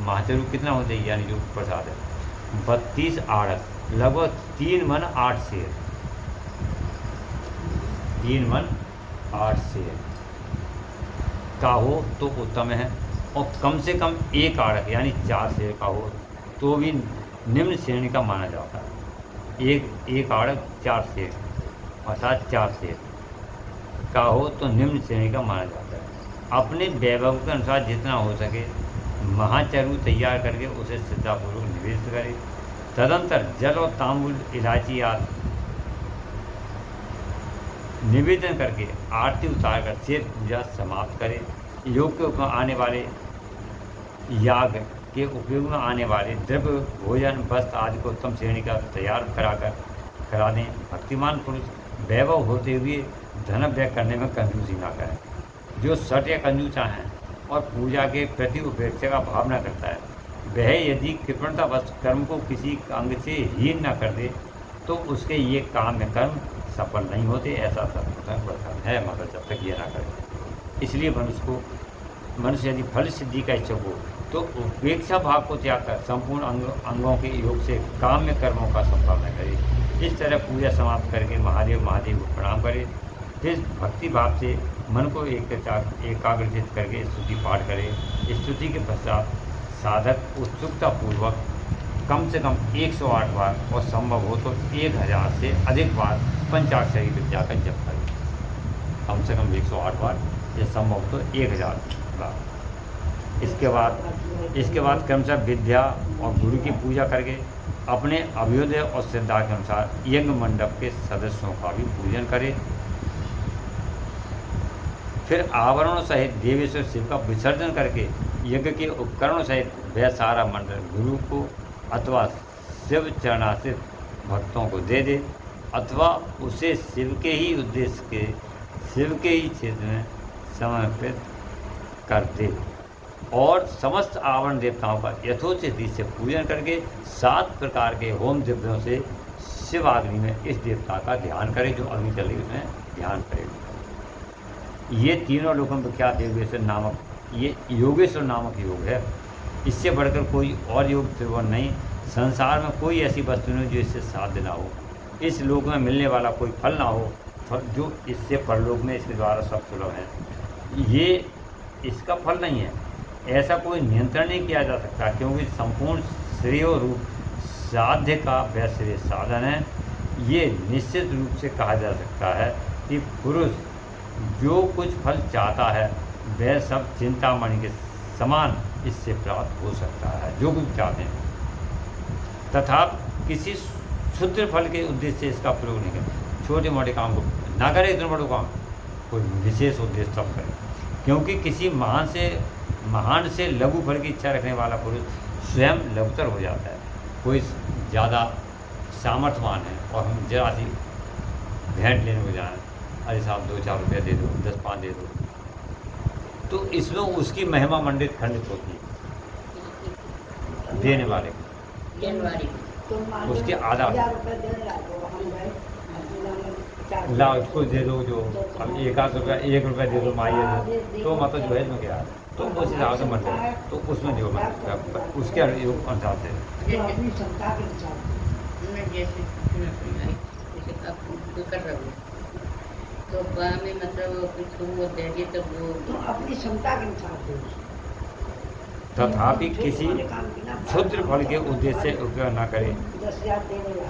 महाचरु कितना होते हैं यानी जो प्रसाद है, 32 आढ़क, लगभग 3 मन 8 शेर, 3 मन 8 शेर का हो तो उत्तम है, और कम से कम 1 आढ़क यानी 4 शेर का हो तो भी निम्न श्रेणी का माना जाता है। एक आढ़क 4 शेर अर्थात 4 शेर का हो तो निम्न श्रेणी का माना जाता है। अपने वैभव के अनुसार जितना हो सके महाचरु तैयार करके उसे श्रद्धापूर्वक निवेदित करें। तदंतर जल और तांबूल, इलायची आदि निवेदन करके आरती उतार कर शेर पूजा समाप्त करें। योग के आने वाले याग के उपयोग में आने वाले द्रव्य, भोजन, वस्त्र आदि को उत्तम श्रेणी का तैयार करा दें। भक्तिमान पुरुष वैभव होते हुए धन व्यय करने में कंजूसी ना करें। जो सट या कंजूसा हैं और पूजा के प्रति उपेक्षा का भाव न करता है, वह यदि कृपणतावश कर्म को किसी अंग से हीन न कर दे तो उसके ये काम में कर्म सफल नहीं होते। ऐसा सब है मगर जब तक ये ना करे। इसलिए मनुष्य यदि फल सिद्धि का इच्छुक हो तो उपेक्षा भाव को त्याग कर संपूर्ण अंगों के योग से काम्य कर्मों का संपादन करे। इस तरह पूजा समाप्त करके महादेव को प्रणाम करे। फिर भक्ति भाव से मन को एकाग्रचित करके स्तुति पाठ करे। स्तुति के पश्चात साधक उत्सुकतापूर्वक कम से कम 108 बार और संभव हो तो 1000 से अधिक बार पंचाक्षरी विद्या का जप करें। कम से कम 108 बार, ये संभव हो तो 1000 बार। इसके बाद क्रमशः विद्या और गुरु की पूजा करके अपने अभ्युदय और श्रद्धा के अनुसार यज्ञ मंडप के सदस्यों का भी पूजन करें। फिर आवरणों सहित देवेश्वर शिव का विसर्जन करके यज्ञ के उपकरणों सहित वह सारा मंडल गुरु को अथवा शिव चरणाश्रित भक्तों को दे दे, अथवा उसे शिव के ही उद्देश्य के शिव के ही क्षेत्र में समर्पित कर दे और समस्त आवरण देवताओं का यथोचित रीति से पूजन करके 7 प्रकार के होम द्रव्यों से शिव अग्नि में इस देवता का ध्यान करे, जो अग्नि चल रही उसमें ध्यान करेगा। ये तीनों लोगों विख्यात योगेश्वर नामक, ये योगेश्वर नामक योग है। इससे बढ़कर कोई और योग त्रिभुवन नहीं, संसार में कोई ऐसी वस्तु नहीं जो इससे साध्य ना हो, इस लोक में मिलने वाला कोई फल ना हो जो इससे परलोक में इसके द्वारा सब सुलभ है। ये इसका फल नहीं है, ऐसा कोई नियंत्रण नहीं किया जा सकता, क्योंकि संपूर्ण श्रेय रूप साध्य का वह श्रेय साधन है। ये निश्चित रूप से कहा जा सकता है कि पुरुष जो कुछ फल चाहता है वह सब चिंतामणि के समान इससे प्राप्त हो सकता है, जो कुछ चाहते हैं, तथा किसी क्षुद्र फल के उद्देश्य से इसका प्रयोग नहीं करें। छोटे मोटे काम को ना करें, इतना बड़ा काम कोई विशेष उद्देश्य तब करें, क्योंकि किसी महान से लघु फल की इच्छा रखने वाला पुरुष स्वयं लघुतर हो जाता है। कोई ज़्यादा सामर्थ्यवान है और हम जरा सी भेंट लेने को जाएँ, अरे साहब 2-4 रुपया दे दो, 10-5 दे दो, तो इसमें उसकी महिमा मंडित खंडित होती है देने वाले उसके आधा ला उसको दे दो, जो अब 1 रुपया दे दो माइए तो मतलब जो है इसमें क्या है, तो उस हिसाब से मत है, तो उसमें जो उसके अनुसार से अपनी क्षमता के अनुसार कर रहा हूँ तो में मतलब कुछ वो दे दिए तब वो तो अपनी क्षमता के अनुसार दो। तथापि किसी क्षुद्र फल के उद्देश्य से उपयोग न करें। 10,000 दे देगा,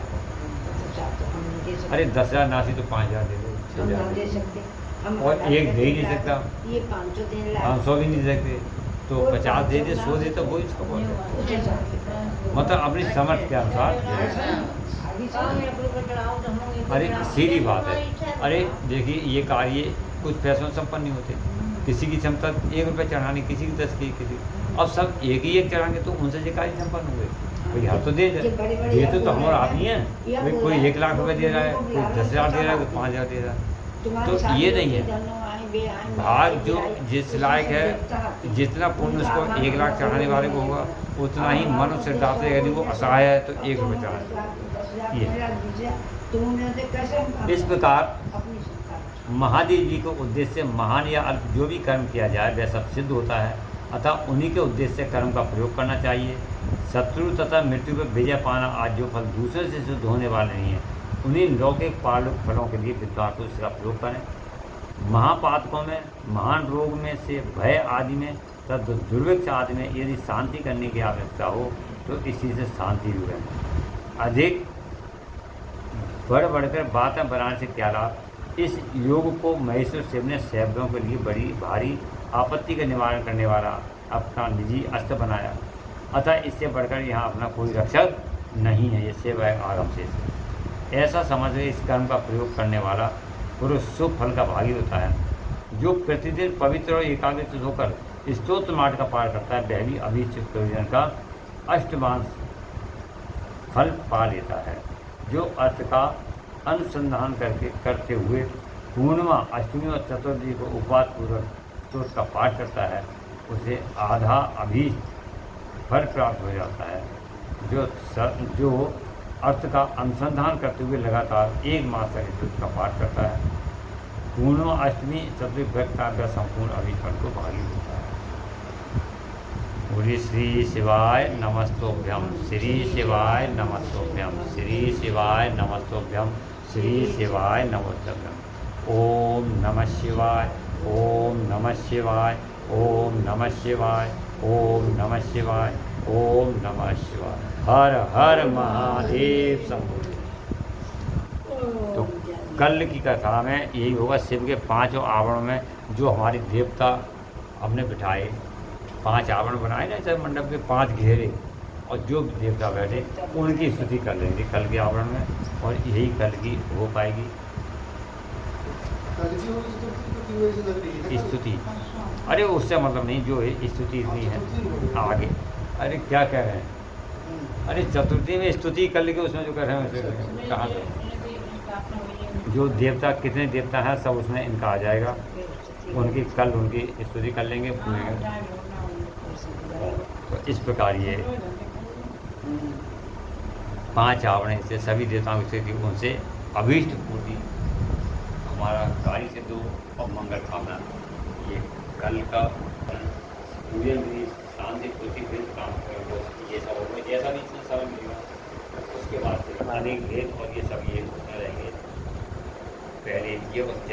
तो हम नहीं दे सकते। अरे 10,000 नासी तो 5,000 दे दो, हम ना दे सकते, हम और एक दे ही नहीं सकता, ये 500 देने लायक, हम 100 भी नहीं दे सकते, तो 50 दे दे, 100 दे तो वही इसका बोल है। उस हिसाब से मतलब अपनी समझ के अनुसार। खाली से अरे सीधी बात है। अरे देखिए ये कार्य कुछ पैसों से संपन्न नहीं होते, किसी की क्षमता 1 रुपया चढ़ाने, किसी की 10 की, किसी अब सब एक ही एक चढ़ाएंगे तो उनसे जो कार्य संपन्न हुए। कोई हर तो दे तो हमारा आदमी है, कोई 1 लाख रुपये दे रहा है, कोई 10,000 दे रहा है, कोई 5,000 दे रहा है, तो ये नहीं है। भाग जो जिस लायक है, जितना पुण्य उसको 1 लाख चढ़ाने वाले को होगा उतना ही मन और श्रद्धा से, यदि वो असहाय है तो 1 रुपये चढ़ाए। इस प्रकार महादेव जी को उद्देश्य से महान या अल्प जो भी कर्म किया जाए वह सब सिद्ध होता है, अतः उन्हीं के उद्देश्य से कर्म का प्रयोग करना चाहिए। शत्रु तथा मृत्यु पर विजय पाना आज जो फल दूसरे से सिद्ध होने वाले नहीं है, उन्हीं लौकिक पारलौकिक फलों के लिए विद्वान को इसका प्रयोग करें। महापातकों में, महान रोग में से भय आदि में तथा दुर्भिक्ष आदि में यदि शांति करने की आवश्यकता हो तो इसी से शांति भी है। अधिक बढ़कर बातें बनाने से क्या लाभ। इस योग को महेश्वर शिव ने सैभ्यों के लिए बड़ी भारी आपत्ति का निवारण करने वाला अपना निजी अस्त्र बनाया, अतः इससे बढ़कर यहाँ अपना कोई रक्षक नहीं है। ये शिव है आगम से ऐसा समझ कर इस कर्म का प्रयोग करने वाला पुरुष शुभ फल का भागी होता है। जो प्रतिदिन पवित्र और एकाग्रचित होकर स्तोत्र मार्ग का पार करता है वह भी अभीष्ट प्रयोजन का अष्टमांश फल पा लेता है। जो अर्थ का अनुसंधान करते हुए पूर्णिमा, अष्टमी और चतुर्थी को उपवास पूर्वक स्तोत्र का पाठ करता है उसे आधा अभीष्ट फल प्राप्त हो जाता है। जो अर्थ का अनुसंधान करते हुए लगातार 1 मास तक स्तोत्र का पाठ करता है, पूर्णिमा, अष्टमी, चतुर्थी व्यक्ता का संपूर्ण अभीष्ट फल को भागी होता है। बोलिए श्री शिवाय नमस्तोभ्यम, श्री शिवाय नमस्तोभ्यम, श्री शिवाय नमस्तोभ्यम, श्री शिवाय नमस्तोभ्यम। ओम नमः शिवाय, ओम नमः शिवाय, ओम नमः शिवाय, ओम नमः शिवाय, ओम नमः शिवाय। हर हर महादेव शंभो। तो कल की कथा में यही होगा, शिव के 5 आवरण में जो हमारे देवता हमने बिठाए, 5 आवरण बनाए ना, चाहे मंडप के 5 घेरे, और जो भी देवता बैठे उनकी स्तुति कर लेंगे कल के आवरण में, और यही कल की हो पाएगी स्तुति। अरे उससे मतलब नहीं, जो है स्तुति इतनी है आगे। अरे क्या कह रहे हैं, अरे चतुर्थी में स्तुति कर लेंगे, उसमें जो कह रहे हैं कहाँ से, जो देवता कितने देवता हैं सब उसमें इनका आ जाएगा, उनकी कल उनकी स्तुति कर लेंगे। तो इस प्रकार ये 5 आवरण से सभी देवताओं की स्थिति, उनसे अभीष्ट पूर्ति, हमारा कार्य सिद्ध हो और मंगल कामना। ये कल का पूजन भी शांति पूर्ति फिर काम ये सब होगा, जैसा भी इसमें समय मिलेगा उसके बाद फिर अनेक भेद और ये सब ये उसमें रहेंगे। पहले ये